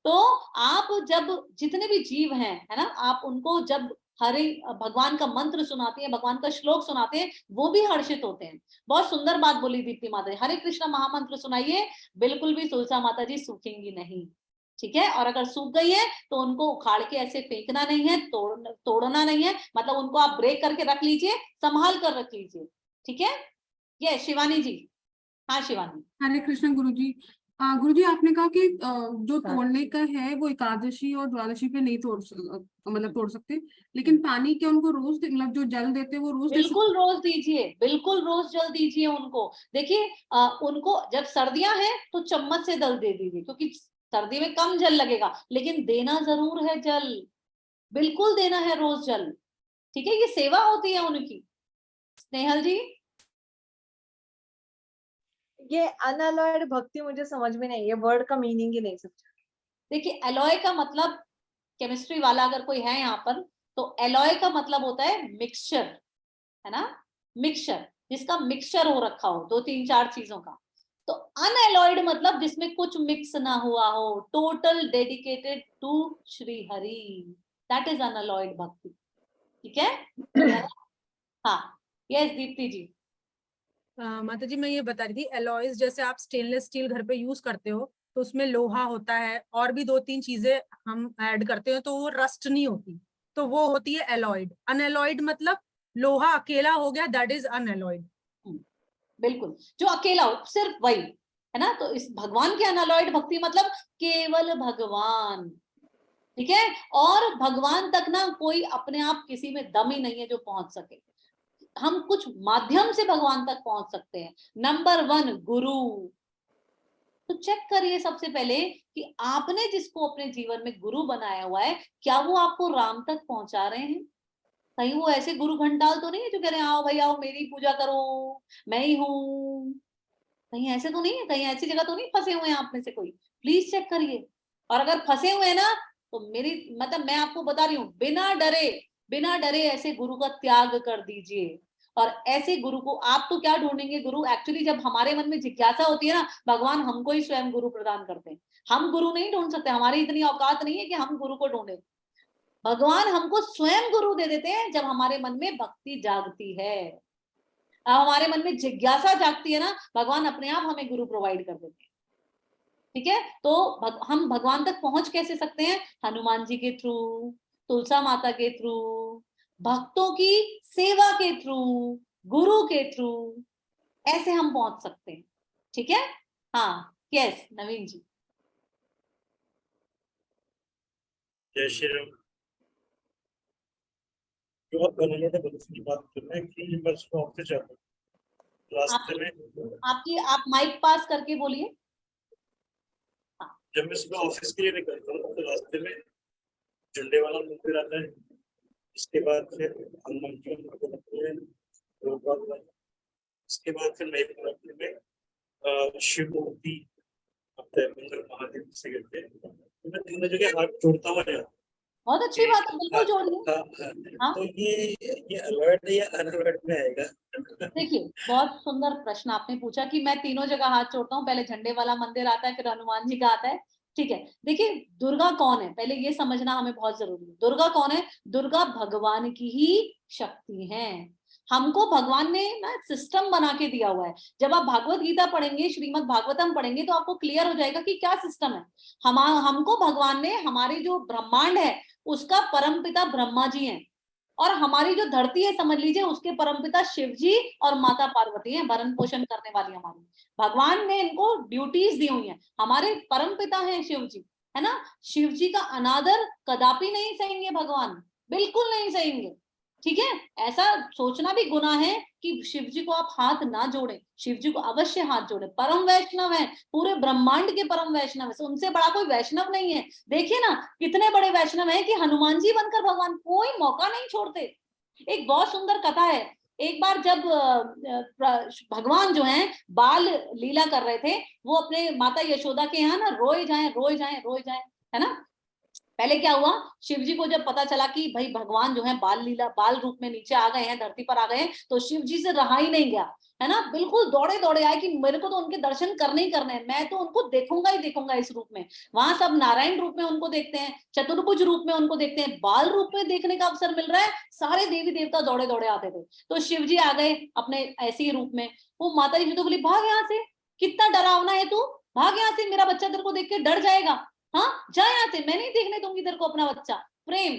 तो आप जब जितने भी जीव हैं, है ना, आप उनको जब हरे भगवान का मंत्र सुनाते हैं, भगवान का श्लोक सुनाते हैं, वो भी हर्षित होते हैं। बहुत सुंदर बात बोली दीप्ति माता जी, हरे कृष्णा महामंत्र सुनाइए, बिल्कुल भी तुलसा माता जी सूखेंगी नहीं। ठीक है? और अगर सूख गई है तो उनको उखाड़ के ऐसे फेंकना नहीं है, तोड़ना नहीं है, मतलब उनको आप ब्रेक करके रख लीजिए, संभाल कर रख लीजिए। ठीक है? ये शिवानी जी। हाँ शिवानी। हरे कृष्ण गुरुजी। गुरुजी, आपने कहा कि जो तोड़ने का है वो एकादशी और द्वादशी पे नहीं मतलब तोड़ सकते, लेकिन पानी के उनको रोज मतलब जो जल देते हैं वो रोज दे सकते? बिल्कुल रोज दीजिए, बिल्कुल रोज जल दीजिए उनको। देखिए उनको जब सर्दियां हैं तो चम्मच से जल दे दीजिए, क्योंकि सर्दी में कम जल लगेगा, लेकिन देना जरूर है जल, बिल्कुल देना है रोज जल। ठीक है? ये सेवा होती है उनकी। स्नेहल जी। ये अनअलॉयड भक्ति मुझे समझ में नहीं, ये वर्ड का मीनिंग ही नहीं समझा। देखिए एलॉय का मतलब, केमिस्ट्री वाला अगर कोई है यहाँ पर, तो एलॉय का मतलब होता है मिक्सचर, है ना, मिक्सचर, जिसका मिक्सचर हो रखा हो 2-3-4 चीजों का। तो अनएलॉयड मतलब जिसमें कुछ मिक्स ना हुआ हो, total dedicated to Shri Hari, that is unalloyed bhakti. ठीक है? हाँ, यस दीप्ति जी। माता जी मैं ये बता रही थी, एलॉयज जैसे आप स्टेनलेस स्टील घर पे यूज करते हो तो उसमें लोहा होता है और भी 2-3 चीजें हम ऐड करते हैं तो वो रस्ट नहीं होती, तो वो होती है एलॉयड। अनएलॉयड मतलब लोहा अकेला हो गया, दैट इज अनएलॉयड। बिल्कुल, जो अकेला हो सिर्फ वही, है ना। तो इस भगवान की अनअलॉयड भक्ति मतलब केवल भगवान, ठीक है। और भगवान तक ना कोई अपने आप किसी में दम ही नहीं है जो पहुंच सके, हम कुछ माध्यम से भगवान तक पहुंच सकते हैं। नंबर 1 गुरु। तो चेक करिए सबसे पहले कि आपने जिसको अपने जीवन में गुरु बनाया हुआ है, क्या वो आपको राम तक पहुंचा रहे हैं? कहीं वो ऐसे गुरु घंटाल तो नहीं है जो कह रहे हैं आओ भाई आओ मेरी पूजा करो, मैं ही हूं। कहीं ऐसे तो नहीं है, कहीं ऐसी जगह तो नहीं फंसे हुए हैं आप में से कोई? प्लीज चेक करिए। और अगर फंसे हुए हैं ना, तो मेरी मतलब मैं आपको बता रही हूँ, बिना डरे ऐसे गुरु का त्याग कर दीजिए। और ऐसे गुरु को आप तो क्या ढूंढेंगे, गुरु एक्चुअली जब हमारे मन में जिज्ञासा होती है ना, भगवान हमको ही स्वयं गुरु प्रदान करते हैं। हम गुरु नहीं ढूंढ सकते, हमारी इतनी औकात नहीं है कि हम गुरु को ढूंढे। भगवान हमको स्वयं गुरु दे देते हैं जब हमारे मन में भक्ति जागती है, हमारे मन में जिज्ञासा जागती है ना, भगवान अपने आप हमें गुरु प्रोवाइड कर देते हैं। ठीक है? तो हम भगवान तक पहुंच कैसे सकते हैं? हनुमान जी के थ्रू, तुलसा माता के थ्रू, भक्तों की सेवा के थ्रू, गुरु के थ्रू, ऐसे हम पहुंच सकते हैं। ठीक है? हाँ, यस नवीन जी। जय श्री राम। जो आप बनाने का की बात कर रहे हैं कि मैं उसको ऑफिस जाता हूँ रास्ते में, आप माइक पास करके बोलिए। जब मैं सुबह ऑफिस के लिए निकलता हूँ तो रास्ते में झंडे वाला मंदिर आता है, इसके बाद फिर हनुमान जी का मंदिर आता है, इसके बाद फिर नई में शिव मूर्ति आता है, मंगल महादेव से गिरते हैं। तो मैं तीनों जगह हाथ जोड़ता हुआ जाता हूँ। बहुत अच्छी बात है, बिल्कुल जोड़िए। हाँ? तो ये अलर्ट या अनअलर्ट में आएगा? देखिए बहुत सुंदर प्रश्न आपने पूछा कि मैं तीनों जगह हाथ जोड़ता हूँ, पहले झंडे वाला मंदिर आता है, फिर हनुमान जी का आता है। ठीक है, देखिए दुर्गा कौन है पहले ये समझना हमें बहुत जरूरी है। दुर्गा कौन है? दुर्गा भगवान की ही शक्ति है। हमको भगवान ने ना सिस्टम बना के दिया हुआ है। जब आप भागवत गीता पढ़ेंगे, श्रीमद् भागवतम पढ़ेंगे, तो आपको क्लियर हो जाएगा कि क्या सिस्टम है। हमको भगवान ने, हमारे जो ब्रह्मांड है उसका परमपिता ब्रह्मा जी हैं, और हमारी जो धरती है समझ लीजिए उसके परमपिता शिव जी और माता पार्वती हैं, भरण पोषण करने वाली हमारी। भगवान ने इनको ड्यूटीज दी हुई हैं। हमारे परमपिता हैं शिव जी, है ना। शिव जी का अनादर कदापि नहीं सहेंगे भगवान, बिल्कुल नहीं सहेंगे। ठीक है, ऐसा सोचना भी गुनाह है कि शिव जी को आप हाथ ना जोड़े। शिव जी को अवश्य हाथ जोड़े, परम वैष्णव है, पूरे ब्रह्मांड के परम वैष्णव है, उनसे बड़ा कोई वैष्णव नहीं है। देखिए ना कितने बड़े वैष्णव हैं कि हनुमान जी बनकर भगवान कोई मौका नहीं छोड़ते। एक बहुत सुंदर कथा है, एक बार जब भगवान जो हैं बाल लीला कर रहे थे, वो अपने माता यशोदा के यहाँ ना रोए जाए, है ना। पहले क्या हुआ, शिव जी को जब पता चला कि भाई भगवान जो है बाल रूप में नीचे आ गए हैं, धरती पर आ गए हैं, तो शिव जी से रहा ही नहीं गया, है ना। बिल्कुल दौड़े आए कि मेरे को तो उनके दर्शन करने ही करने हैं, मैं तो उनको देखूंगा ही देखूंगा इस रूप में। वहां सब नारायण रूप में उनको देखते हैं, चतुर्भुज रूप में उनको देखते हैं, बाल रूप में देखने का अवसर मिल रहा है, सारे देवी देवता दौड़े आते थे। तो शिव जी आ गए अपने ऐसे ही रूप में। वो माता जी तो बोली भाग यहाँ से, कितना डरावना है तू, भाग यहाँ से, मेरा बच्चा तेरे को देख के डर जाएगा, हाँ जा यहाँ से, मैं नहीं देखने दूंगी तेरे को अपना बच्चा। प्रेम,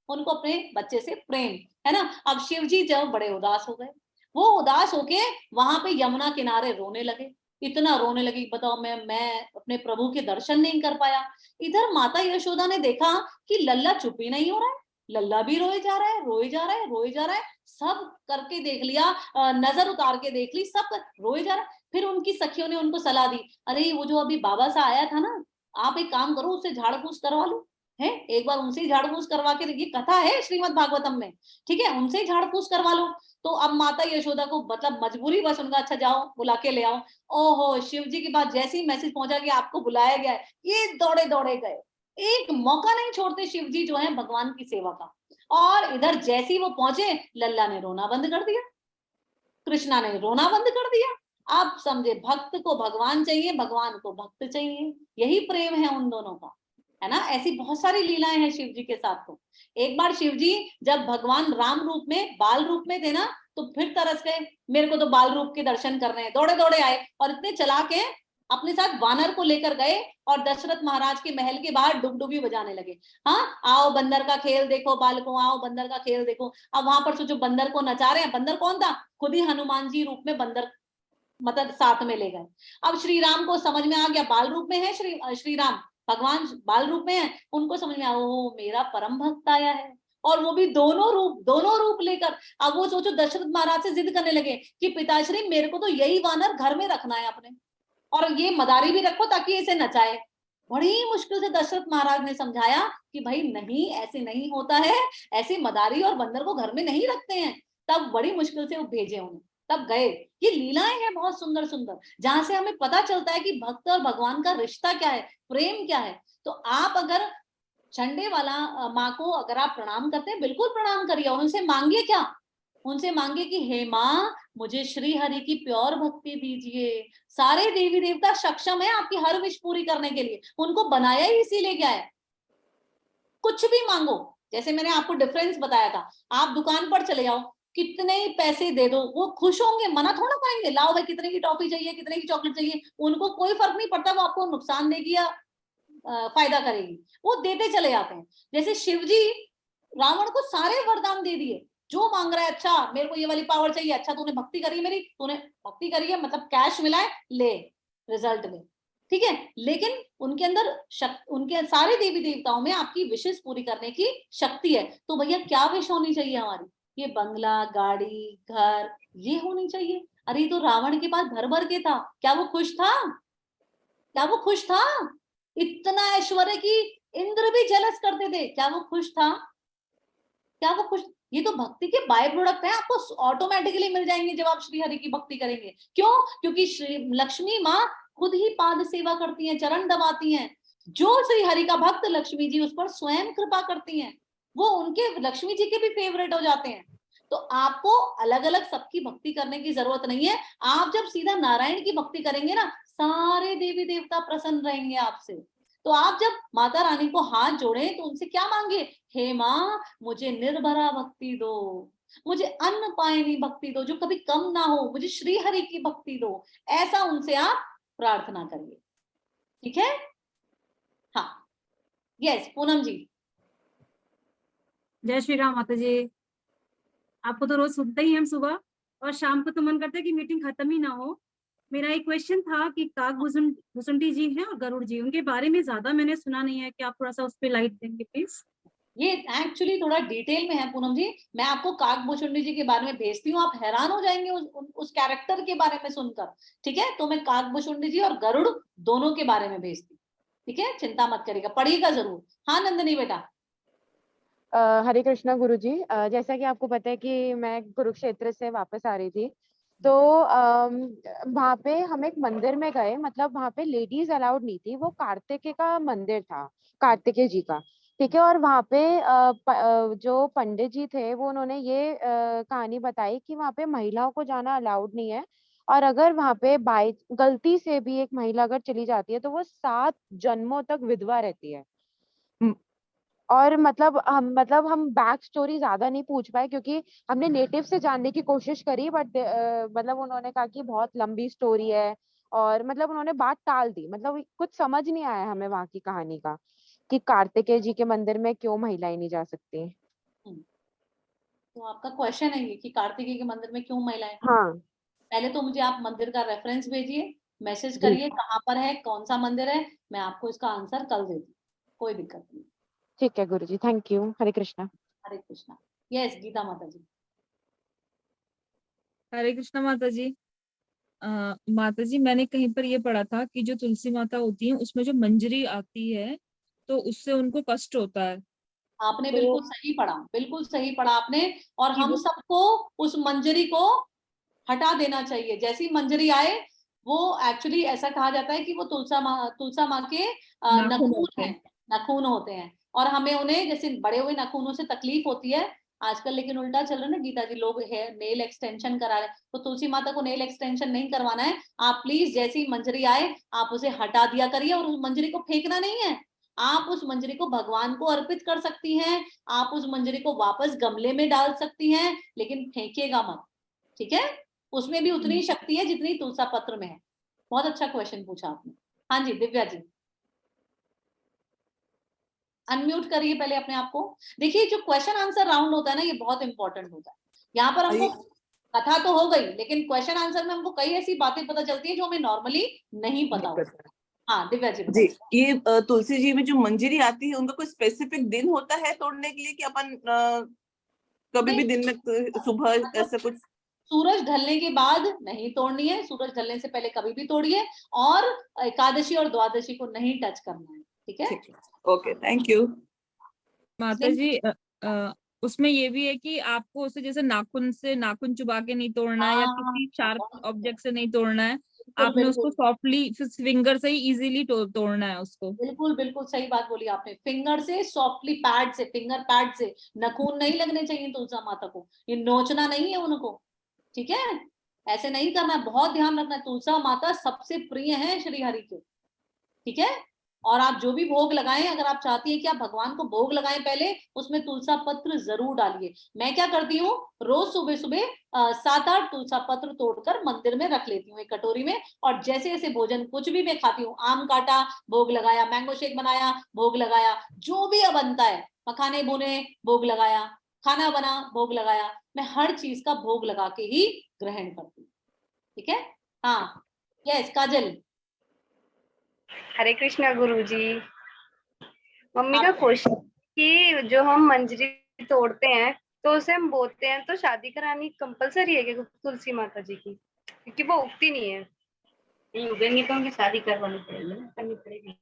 उनको अपने बच्चे से प्रेम, है ना। अब शिव जी जब बड़े उदास हो गए, वो उदास होके वहां पे यमुना किनारे रोने लगे, इतना रोने लगे, बताओ मैं अपने प्रभु के दर्शन नहीं कर पाया। इधर माता यशोदा ने देखा कि लल्ला चुप ही नहीं हो रहा है, लल्ला भी रोए जा रहा है, सब करके देख लिया, नजर उतार के देख ली, सब रोए जा रहा है। फिर उनकी सखियों ने उनको सलाह दी, अरे वो जो अभी बाबा सा आया था ना, आप एक काम करो उससे झाड़ फूस करवा लो, है, एक बार उनसे ही झाड़ फूस करवा के, ये कथा है श्रीमद् भागवतम में, ठीक है, उनसे ही झाड़ फूस करवा लो। तो अब माता यशोदा को मतलब मजबूरी बस उनका, अच्छा जाओ बुला के ले आओ। ओहो, शिव जी के पास जैसे ही मैसेज पहुंचा कि आपको बुलाया गया है, ये दौड़े दौड़े गए, एक मौका नहीं छोड़ते शिव जी जो है भगवान की सेवा का। और इधर जैसे ही वो पहुंचे, लल्ला ने रोना बंद कर दिया, कृष्णा ने रोना बंद कर दिया। आप समझे, भक्त को भगवान चाहिए, भगवान को भक्त चाहिए, यही प्रेम है उन दोनों का, है ना। ऐसी बहुत सारी लीलाएं हैं शिव जी के साथ। तो एक बार शिव जी जब भगवान राम रूप में, बाल रूप में थे ना, तो फिर तरस गए, मेरे को तो बाल रूप के दर्शन करने हैं, दौड़े दौड़े आए और इतने चलाक हैं, अपने साथ वानर को लेकर गए और दशरथ महाराज के महल के बाहर डुगडुगी बजाने लगे। हाँ, आओ बंदर का खेल देखो बालकों, आओ बंदर का खेल देखो। अब वहां पर सोचो, बंदर को नचा रहे हैं, बंदर कौन था, खुद ही हनुमान जी रूप में बंदर मतलब साथ में ले गए। अब श्री राम को समझ में आ गया, बाल रूप में है श्री राम, भगवान बाल रूप में है, उनको समझ में आया, ओ मेरा परम भक्त आया है, और वो भी दोनों रूप लेकर। अब वो सोचो, दशरथ महाराज से जिद करने लगे कि पिताश्री मेरे को तो यही वानर घर में रखना है अपने, और ये मदारी भी रखो ताकि इसे नचाए। बड़ी मुश्किल से दशरथ महाराज ने समझाया कि भाई नहीं, ऐसे नहीं होता है, ऐसे मदारी और बंदर को घर में नहीं रखते हैं। तब बड़ी मुश्किल से वो भेजे उन्हें, तब गए। ये लीलाएं हैं बहुत सुंदर सुंदर, जहां से हमें पता चलता है कि भक्त और भगवान का रिश्ता क्या है, प्रेम क्या है। तो आप अगर चंडे वाला माँ को अगर आप प्रणाम करते हैं, बिल्कुल प्रणाम करिए, और उनसे मांगिए क्या, उनसे मांगिए कि हे माँ मुझे श्री हरि की प्योर भक्ति दीजिए। सारे देवी देवता सक्षम है आपकी हर विश पूरी करने के लिए, उनको बनाया ही इसीलिए क्या है। कुछ भी मांगो, जैसे मैंने आपको डिफरेंस बताया था, आप दुकान पर चले जाओ, कितने ही पैसे दे दो, वो खुश होंगे, मना थोड़ा करेंगे, लाओ भाई कितने की टॉफी चाहिए, कितने की चॉकलेट चाहिए, उनको कोई फर्क नहीं पड़ता वो आपको नुकसान देगी या फायदा करेगी, वो देते चले जाते हैं। जैसे शिव जी रावण को सारे वरदान दे दिए, जो मांग रहा है, अच्छा मेरे को ये वाली पावर चाहिए, अच्छा तूने भक्ति करी है मेरी, तूने भक्ति करी है मतलब कैश मिला है, ले रिजल्ट ले, ठीक है। लेकिन उनके अंदर उनके सारे देवी देवताओं में आपकी विशेष पूरी करने की शक्ति है। तो भैया क्या विश होनी चाहिए हमारी, ये बंगला, गाड़ी, घर, ये होनी चाहिए। अरे तो रावण के पास भर भर के था, क्या वो खुश था, क्या वो खुश था, इतना ऐश्वर्य की इंद्र भी जलस करते थे, क्या वो खुश था, क्या वो खुश। ये तो भक्ति के बाय प्रोडक्ट है, आपको ऑटोमेटिकली मिल जाएंगे जब आप श्री हरि की भक्ति करेंगे। क्यों, क्योंकि श्री लक्ष्मी माँ खुद ही पाद सेवा करती हैं, चरण दबाती हैं, जो श्री हरि का भक्त लक्ष्मी जी उस पर स्वयं कृपा करती हैं, वो उनके लक्ष्मी जी के भी फेवरेट हो जाते हैं। तो आपको अलग अलग सबकी भक्ति करने की जरूरत नहीं है, आप जब सीधा नारायण की भक्ति करेंगे ना, सारे देवी देवता प्रसन्न रहेंगे आपसे। तो आप जब माता रानी को हाथ जोड़े तो उनसे क्या मांगे, हे माँ मुझे निर्भरा भक्ति दो, मुझे अन्न पायनी भक्ति दो जो कभी कम ना हो, मुझे श्री हरि की भक्ति दो, ऐसा उनसे आप प्रार्थना करिए, ठीक है। हाँ, यस पूनम जी। जय श्री राम माता जी। आपको तो रोज सुनते ही हम सुबह और शाम को, तो मन करता है कि मीटिंग खत्म ही ना हो। मेरा एक क्वेश्चन था कि काकभूषुंडी जी हैं और गरुड़ जी, उनके बारे में ज्यादा मैंने सुना नहीं है, कि आप थोड़ा सा उस पर लाइट देंगे प्लीज। ये एक्चुअली थोड़ा डिटेल में है पूनम जी, मैं आपको काकभूषुंडी जी के बारे में भेजती हूँ, आप हैरान हो जाएंगे उस कैरेक्टर के बारे में सुनकर, ठीक है। तो मैं काकभूषुंडी जी और गरुड़ दोनों के बारे में भेजती हूँ, ठीक है, चिंता मत करिएगा, पढ़िएगा जरूर। हाँ नंदिनी बेटा। हरे कृष्णा गुरु जी। जैसा कि आपको पता है कि मैं कुरुक्षेत्र से वापस आ रही थी, तो वहाँ पे हम एक मंदिर में गए, मतलब वहाँ पे लेडीज अलाउड नहीं थी, वो कार्तिकेय का मंदिर था, कार्तिकेय जी का, ठीक है। और वहाँ पे जो पंडित जी थे वो उन्होंने ये कहानी बताई कि वहाँ पे महिलाओं को जाना अलाउड नहीं है, और अगर वहाँ पे बाय गलती से भी एक महिला अगर चली जाती है तो वो 7 जन्मों तक विधवा रहती है। और मतलब हम बैक स्टोरी ज्यादा नहीं पूछ पाए, क्योंकि हमने नेटिव से जानने की कोशिश करी, बट मतलब उन्होंने कहा कि बहुत लंबी स्टोरी है, और मतलब उन्होंने बात टाल दी, मतलब कुछ समझ नहीं आया हमें वहाँ की कहानी का, कि कार्तिकेय जी के मंदिर में क्यों महिलाएं नहीं जा सकती। तो आपका क्वेश्चन है ये कि कार्तिकेय के मंदिर में क्यों महिलाएं। हाँ, पहले तो मुझे आप मंदिर का रेफरेंस भेजिए, मैसेज करिए कहाँ पर है, कौन सा मंदिर है, मैं आपको इसका आंसर कल देती हूँ, कोई दिक्कत नहीं। ठीक है Guruji, thank you. Hare Krishna. Hare Krishna. Yes Gita Mata ji. हरे कृष्णा माता जी। माता जी मैंने कहीं पर ये पढ़ा था कि जो तुलसी माता होती है उसमें जो मंजरी आती है तो उससे उनको कष्ट होता है। आपने तो- बिल्कुल सही पढ़ा आपने। और हम सबको उस मंजरी को हटा देना चाहिए। जैसी मंजरी आए, वो एक्चुअली ऐसा कहा जाता है कि वो तुलसा माँ के नखून होते हैं, और हमें उन्हें जैसे बड़े हुए नखूनों से तकलीफ होती है आजकल, लेकिन उल्टा चल रहा है ना गीता जी, लोग नेल एक्सटेंशन करा रहे हैं, तो तुलसी माता को नेल एक्सटेंशन नहीं करवाना है। आप प्लीज जैसी मंजरी आए आप उसे हटा दिया करिए, और उस मंजरी को फेंकना नहीं है। आप उस मंजरी को भगवान को अर्पित कर सकती हैं, आप उस मंजरी को वापस गमले में डाल सकती हैं, लेकिन फेंकिएगा मत, ठीक है? उसमें भी उतनी ही शक्ति है जितनी तुलसा पत्र में है। बहुत अच्छा क्वेश्चन पूछा आपने। हाँ जी दिव्या जी, अनम्यूट करिए पहले अपने आप को। देखिए जो क्वेश्चन आंसर राउंड होता है ना, ये बहुत इंपॉर्टेंट होता है। यहाँ पर हमको कथा तो हो गई, लेकिन क्वेश्चन आंसर में हमको कई ऐसी बातें पता चलती है जो हमें नॉर्मली नहीं पता होती। हाँ दिव्या जी जी, ये तुलसी जी में जो मंजरी आती है उनका कोई स्पेसिफिक दिन होता है तोड़ने के लिए, कि अपन कभी भी दिन में सुबह ऐसा कुछ? सूरज ढलने के बाद नहीं तोड़नी है, सूरज ढलने से पहले कभी भी तोड़िए, और एकादशी और द्वादशी को नहीं टच करना है, ठीक है? ओके, थैंक यू माता जी। उसमें ये भी है कि आपको उसे जैसे नाखून से नाखून चुबा के नहीं तोड़ना है, या किसी शार्प ऑब्जेक्ट से नहीं तोड़ना है, आपने उसको सॉफ्टली फिंगर से ही इजीली तोड़ना है उसको। बिल्कुल सही बात बोली आपने। फिंगर से सॉफ्टली, पैड से, फिंगर पैड से। नखून नहीं लगने चाहिए तुलसा माता को, ये नोचना नहीं है उनको, ठीक है? ऐसे नहीं करना है, बहुत ध्यान रखना है। तुलसा माता सबसे प्रिय है श्री हरि के, ठीक है? और आप जो भी भोग लगाएं, अगर आप चाहती हैं कि आप भगवान को भोग लगाएं, पहले उसमें तुलसा पत्र जरूर डालिए। मैं क्या करती हूँ, रोज सुबह सुबह 7-8 तुलसा पत्र तोड़कर मंदिर में रख लेती हूँ एक कटोरी में, और जैसे जैसे भोजन कुछ भी मैं खाती हूँ, आम काटा भोग लगाया, मैंगो शेक बनाया भोग लगाया, जो भी अब बनता है, मखाने भुने भोग लगाया, खाना बना भोग लगाया, मैं हर चीज का भोग लगा के ही ग्रहण करती हूँ, ठीक है? हाँ यस काजल। हरे कृष्णा गुरुजी। मम्मी का क्वेश्चन कि जो हम मंजरी तोड़ते हैं तो उसे हम बोते हैं, तो शादी करानी कंपलसरी है क्या तुलसी माता जी की? क्योंकि वो उगती नहीं है। उगेंगी तो उनकी शादी करवानी पड़ेगी।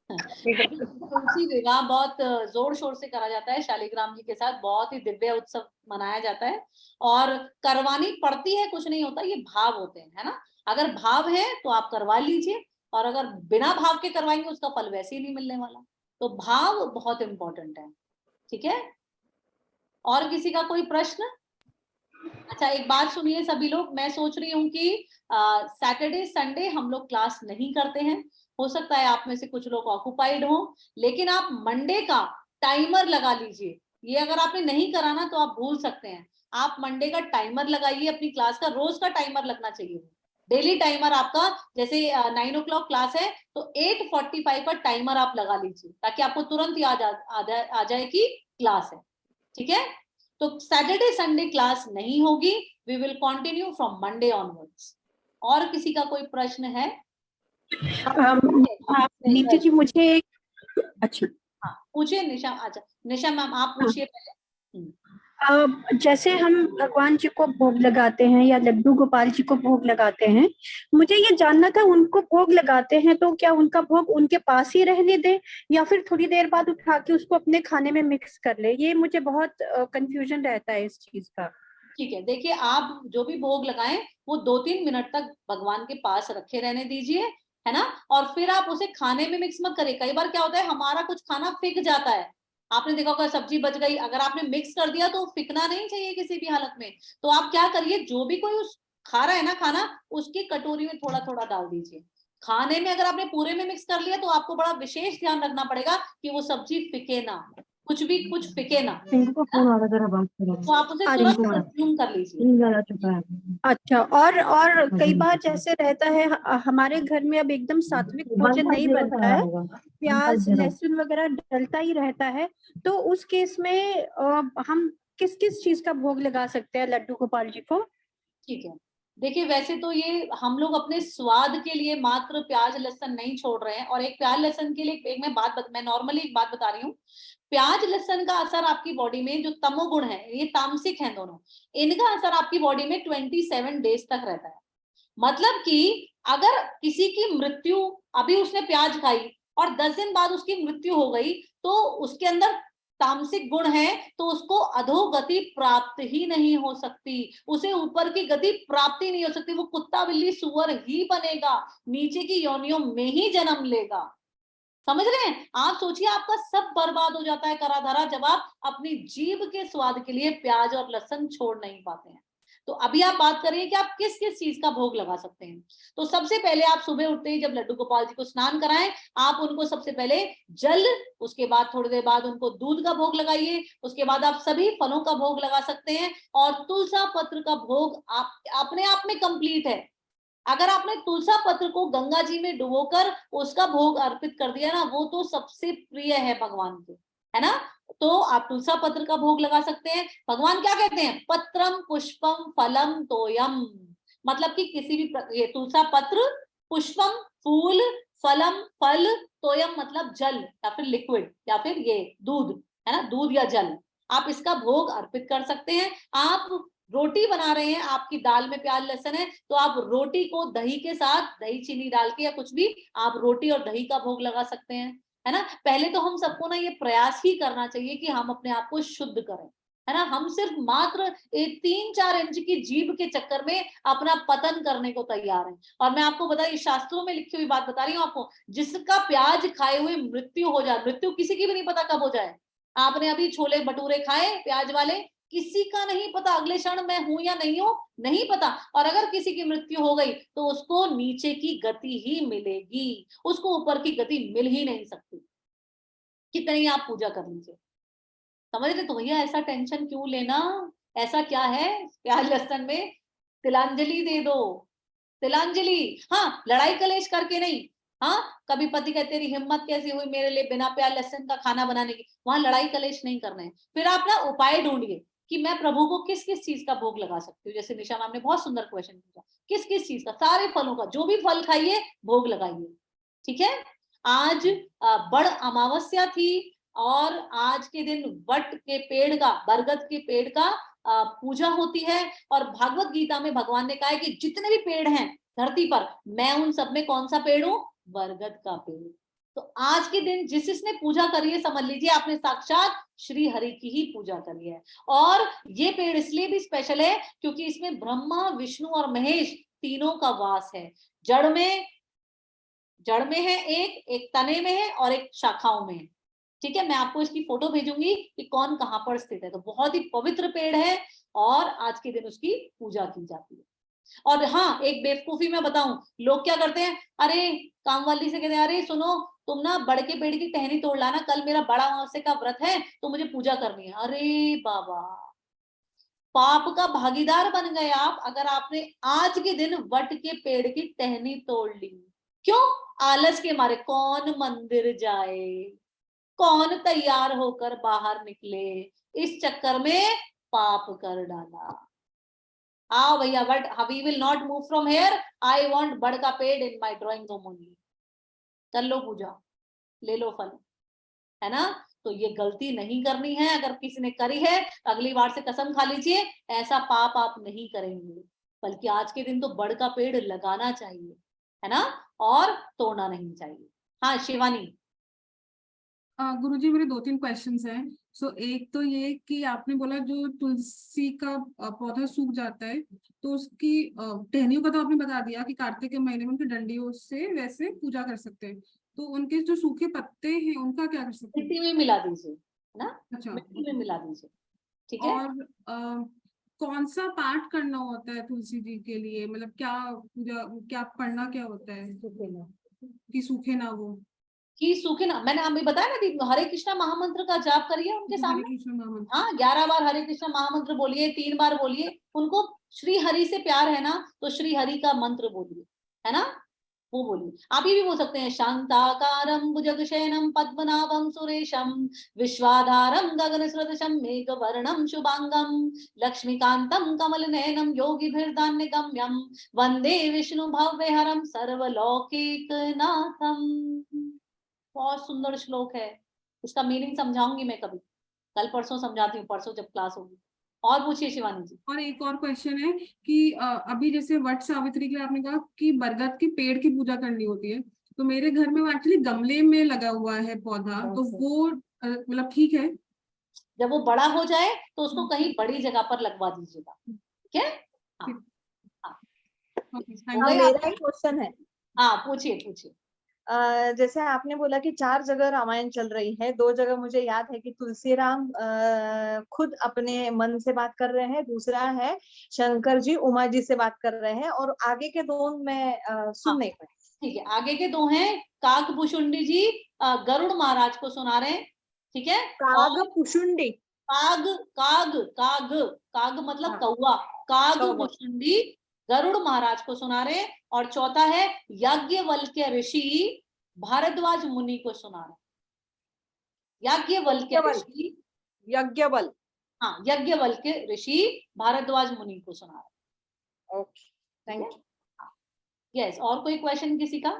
तुलसी विवाह बहुत जोर शोर से करा जाता है शालिग्राम जी के साथ, बहुत ही दिव्य उत्सव मनाया जाता है, और करवानी पड़ती है, कुछ नहीं होता, ये भाव होते हैं, है ना? अगर भाव है तो आप करवा लीजिए, और अगर बिना भाव के करवाएंगे उसका फल वैसे ही नहीं मिलने वाला। तो भाव बहुत इंपॉर्टेंट है, ठीक है? और किसी का कोई प्रश्न? अच्छा एक बात सुनिए सभी लोग, मैं सोच रही हूँ कि सैटरडे संडे हम लोग क्लास नहीं करते हैं, हो सकता है आप में से कुछ लोग ऑक्युपाइड हो, लेकिन आप मंडे का टाइमर लगा लीजिए। ये अगर आपने नहीं कराना तो आप भूल सकते हैं, आप मंडे का टाइमर लगाइए अपनी क्लास का, रोज का टाइमर लगना चाहिए, डेली टाइमर आपका। जैसे 9 o'clock क्लास है तो 8:45 का टाइमर आप लगा लीजिए, ताकि आपको तुरंत याद आ जाए कि क्लास है, ठीक है? तो सैटरडे संडे क्लास नहीं होगी, we will continue from Monday onwards. और किसी का कोई प्रश्न है? नीति जी मुझे अच्छा हाँ पूछिए निशा। अच्छा निशा मैम आप पूछिए पहले। जैसे हम भगवान जी को भोग लगाते हैं या लड्डू गोपाल जी को भोग लगाते हैं, मुझे ये जानना था, उनको भोग लगाते हैं तो क्या उनका भोग उनके पास ही रहने दें या फिर थोड़ी देर बाद उठा के उसको अपने खाने में मिक्स कर ले? ये मुझे बहुत कंफ्यूजन रहता है इस चीज का। ठीक है, देखिए आप जो भी भोग लगाएं वो 2-3 मिनट तक भगवान के पास रखे रहने दीजिए, है ना? और फिर आप उसे खाने में मिक्स मत करें। कई बार क्या होता है, हमारा कुछ खाना फिक जाता है, आपने देखा होगा सब्जी बच गई, अगर आपने मिक्स कर दिया तो फिकना नहीं चाहिए किसी भी हालत में। तो आप क्या करिए, जो भी कोई उस खा रहा है ना खाना, उसकी कटोरी में थोड़ा थोड़ा डाल दीजिए। खाने में अगर आपने पूरे में मिक्स कर लिया तो आपको बड़ा विशेष ध्यान रखना पड़ेगा कि वो सब्जी फिके ना, कुछ फिके ना, तो आप उसे तुरंत कंज्यूम कर लीजिए। अच्छा, और कई बार जैसे रहता है हमारे घर में अब एकदम सात्विक भोजन नहीं बनता है, प्याज लहसुन वगैरह डलता ही रहता है, तो उस केस में हम किस किस चीज का भोग लगा सकते हैं लड्डू गोपाल जी को? ठीक है, देखिए वैसे तो ये हम लोग अपने स्वाद के लिए मात्र प्याज लहसुन नहीं छोड़ रहे हैं, और एक प्याज लहसुन के लिए मैं नॉर्मली एक बात बता रही हूँ, प्याज लहसुन का असर आपकी बॉडी में, जो तमोगुण है, ये तामसिक हैं दोनों, इनका असर आपकी बॉडी में 27 डेज तक रहता है। मतलब कि अगर किसी की मृत्यु, अभी उसने प्याज खाई और 10 दिन बाद उसकी मृत्यु हो गई तो उसके अंदर तामसिक गुण है, तो उसको अधोगति प्राप्त ही नहीं हो सकती, उसे ऊपर की गति प्राप्ति नहीं हो सकती, वो कुत्ता बिल्ली सुअर ही बनेगा, नीचे की योनियों में ही जन्म लेगा। समझ रहे हैं? आप सोचिए आपका सब बर्बाद हो जाता है करा धरा जब आप अपनी जीभ के स्वाद के लिए प्याज और लहसुन छोड़ नहीं पाते हैं। तो अभी आप बात करिए कि आप किस किस चीज का भोग लगा सकते हैं। तो सबसे पहले आप सुबह उठते ही जब लड्डू गोपाल जी को स्नान कराएं, आप उनको सबसे पहले जल, उसके बाद थोड़ी देर बाद उनको दूध का भोग लगाइए, उसके बाद आप सभी फलों का भोग लगा सकते हैं। और तुलसा पत्र का भोग आप अपने आप में कंप्लीट है। अगर आपने तुलसा पत्र को गंगा जी में डुबोकर उसका भोग अर्पित कर दिया ना, वो तो सबसे प्रिय है भगवान के, है ना। तो आप तुलसा पत्र का भोग लगा सकते हैं। भगवान क्या कहते हैं? पत्रम पुष्पम फलम तोयम, मतलब कि किसी भी ये तुलसा पत्र, पुष्पम फूल, फलम फल, तोयम मतलब जल या फिर लिक्विड या फिर ये दूध, है ना, दूध या जल, आप इसका भोग अर्पित कर सकते हैं। आप रोटी बना रहे हैं, आपकी दाल में प्याज लहसुन है, तो आप रोटी को दही के साथ, दही चीनी डाल के या कुछ भी, आप रोटी और दही का भोग लगा सकते हैं, है ना। पहले तो हम सबको ना ये प्रयास ही करना चाहिए कि हम अपने आप को शुद्ध करें, है ना। हम सिर्फ मात्र 3-4 इंच की जीभ के चक्कर में अपना पतन करने को तैयार हैं। और मैं आपको बता, ये शास्त्रों में लिखी हुई बात बता रही हूँ आपको, जिसका प्याज खाए हुए मृत्यु हो जाए, मृत्यु किसी की भी नहीं पता कब हो जाए। आपने अभी छोले भटूरे खाए प्याज वाले, किसी का नहीं पता अगले क्षण मैं हूं या नहीं हूं, नहीं पता। और अगर किसी की मृत्यु हो गई तो उसको नीचे की गति ही मिलेगी, उसको ऊपर की गति मिल ही नहीं सकती, कितनी ही आप पूजा कर लीजिए। समझ रहे? तो भैया ऐसा टेंशन क्यों लेना, ऐसा क्या है प्याज लहसुन में, तिलांजलि दे दो, तिलांजलि। हाँ, लड़ाई कलेश करके नहीं। हाँ, कभी पति कहते तेरी हिम्मत कैसी हुई मेरे लिए बिना प्याज लहसुन का खाना बनाने की, वहां लड़ाई कलेश नहीं करना है। फिर आप ना उपाय ढूंढिए कि मैं प्रभु को किस किस चीज का भोग लगा सकती हूँ। जैसे निशा मैम ने बहुत सुंदर क्वेश्चन पूछा, किस किस चीज का, सारे फलों का, जो भी फल खाइए भोग लगाइए, ठीक है। आज बड़ अमावस्या थी और आज के दिन वट के पेड़ का, बरगद के पेड़ का पूजा होती है। और भागवत गीता में भगवान ने कहा है कि जितने भी पेड़ हैं धरती पर, मैं उन सब में कौन सा पेड़ हूं? बरगद का पेड़। तो आज के दिन जिसने पूजा करी है, समझ लीजिए आपने साक्षात श्री हरि की ही पूजा करी है। और ये पेड़ इसलिए भी स्पेशल है क्योंकि इसमें ब्रह्मा विष्णु और महेश तीनों का वास है। जड़ में है एक तने में है और एक शाखाओं में है, ठीक है। मैं आपको इसकी फोटो भेजूंगी कि कौन कहाँ पर स्थित है। तो बहुत ही पवित्र पेड़ है और आज के दिन उसकी पूजा की जाती है। और हाँ, एक बेवकूफी मैं बताऊं, लोग क्या करते हैं, अरे काम वाली से कहते हैं, अरे सुनो तुम ना बड़ के पेड़ की टहनी तोड़ लाना, कल मेरा बड़ा अमावस्या का व्रत है तो मुझे पूजा करनी है। अरे बाबा, पाप का भागीदार बन गए आप अगर आपने आज के दिन वट के पेड़ की टहनी तोड़ ली। क्यों? आलस के मारे। कौन मंदिर जाए, कौन तैयार होकर बाहर निकले, इस चक्कर में पाप कर डाला। आओ भैया, but we will not move from here, I want बड़ का पेड़ in my drawing room only. कर लो पूजा, ले लो फल, है ना। तो ये गलती नहीं करनी है। अगर किसी ने करी है अगली बार से कसम खा लीजिए ऐसा पाप आप नहीं करेंगे, बल्कि आज के दिन तो बड़ का पेड़ लगाना चाहिए, है ना, और तोड़ना नहीं चाहिए। हाँ शिवानी। गुरुजी मेरे 2-3 क्वेश्चंस हैं। सो एक तो ये कि आपने बोला जो तुलसी का पौधा सूख जाता है तो उसकी टहनियों का तो आपने बता दिया कि कार्तिक के महीने में उनकी डंडियों से वैसे पूजा कर सकते हैं, तो उनके जो सूखे पत्ते हैं उनका क्या कर सकते हैं? मिट्टी में मिला दीजिए, है ना। अच्छा, मिट्टी में मिला दीजिए, ठीक है। और कौन सा पाठ करना होता है तुलसी जी के लिए, मतलब क्या पूजा, क्या पढ़ना क्या होता है कि सूखे ना वो? कि सूखे ना, मैंने अभी बताया ना दी, हरे कृष्णा महामंत्र का जाप करिए उनके हरे सामने। कृष्ण महामंत्र। हाँ, 11 बार हरे कृष्णा महामंत्र बोलिए, 3 बार बोलिए। उनको श्री हरि से प्यार है ना, तो श्री हरि का मंत्र बोलिए, है ना, वो बोलिए। आप ये भी बोल सकते हैं, शांताकारं भुजगशयनं पद्मनाभं सुरेशं विश्वाधारं गगनसदृशं मेघवर्णं शुभांगं लक्ष्मीकान्तं कमलनयनं योगिभिर्दान्यगम्यं वंदे विष्णु भव्यहरं सर्वलौकिकनाथं। बहुत सुंदर श्लोक है, इसका मीनिंग समझाऊंगी मैं कभी, कल परसों समझाती हूँ, परसों जब क्लास होगी। और पूछिए शिवानी जी। और एक और क्वेश्चन है कि अभी जैसे वट सावित्री के लिए आपने कहा कि बरगद के पेड़ की पूजा करनी होती है, तो मेरे घर में वो एक्चुअली गमले में लगा हुआ है पौधा, तो वो मतलब ठीक है? जब वो बड़ा हो जाए तो उसको कहीं बड़ी जगह पर लगवा दीजिएगा, ठीक है? हाँ हाँ, हो गया? मेरा एक क्वेश्चन है। हाँ पूछिए पूछिए। जैसे आपने बोला कि 4 जगह रामायण चल रही है, 2 जगह मुझे याद है कि तुलसीराम खुद अपने मन से बात कर रहे हैं, दूसरा है शंकर जी उमा जी से बात कर रहे हैं, और आगे के 2 मैं सुन नहीं पाई। ठीक है, आगे के 2 हैं काकभूषुंडी जी गरुड़ महाराज को सुना रहे हैं, ठीक है? कागभूषुंडी, काग काग काग काग मतलब कौवा, कागभूषुंडी गरुड़ महाराज को सुना रहे हैं। और चौथा है याज्ञवल्क्य ऋषि भारद्वाज मुनि को सुना रहे हैं। याज्ञवल्क्य ऋषि, यज्ञवल, हाँ यज्ञवल्क्य ऋषि भारद्वाज मुनि को सुना रहे हैं। Okay, thank you. यस, और कोई क्वेश्चन किसी का?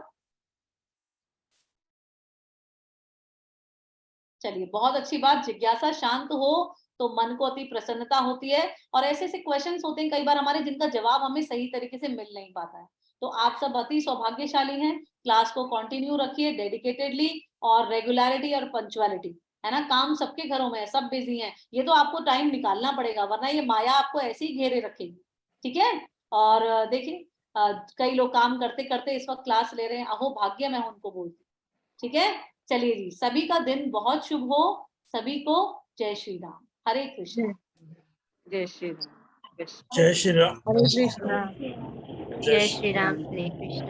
चलिए, बहुत अच्छी बात। जिज्ञासा शांत हो तो मन को अति प्रसन्नता होती है, और ऐसे ऐसे क्वेश्चंस होते हैं कई बार हमारे जिनका जवाब हमें सही तरीके से मिल नहीं पाता है। तो आप सब अति सौभाग्यशाली हैं। क्लास को कंटिन्यू रखिए डेडिकेटेडली, और रेगुलरिटी और पंक्चुअलिटी, है ना? काम सबके घरों में है, सब बिजी हैं, ये तो आपको टाइम निकालना पड़ेगा, वरना ये माया आपको ऐसे ही घेरे रखेगी, ठीक है? और देखिए कई लोग काम करते करते इस वक्त क्लास ले रहे हैं, अहो भाग्य मैं उनको बोलती, ठीक है? चलिए जी, सभी का दिन बहुत शुभ हो, सभी को जय श्री राम, हरे कृष्ण। जय श्री राम। जय श्री राम। हरे कृष्णा। जय श्री राम, हरे कृष्ण।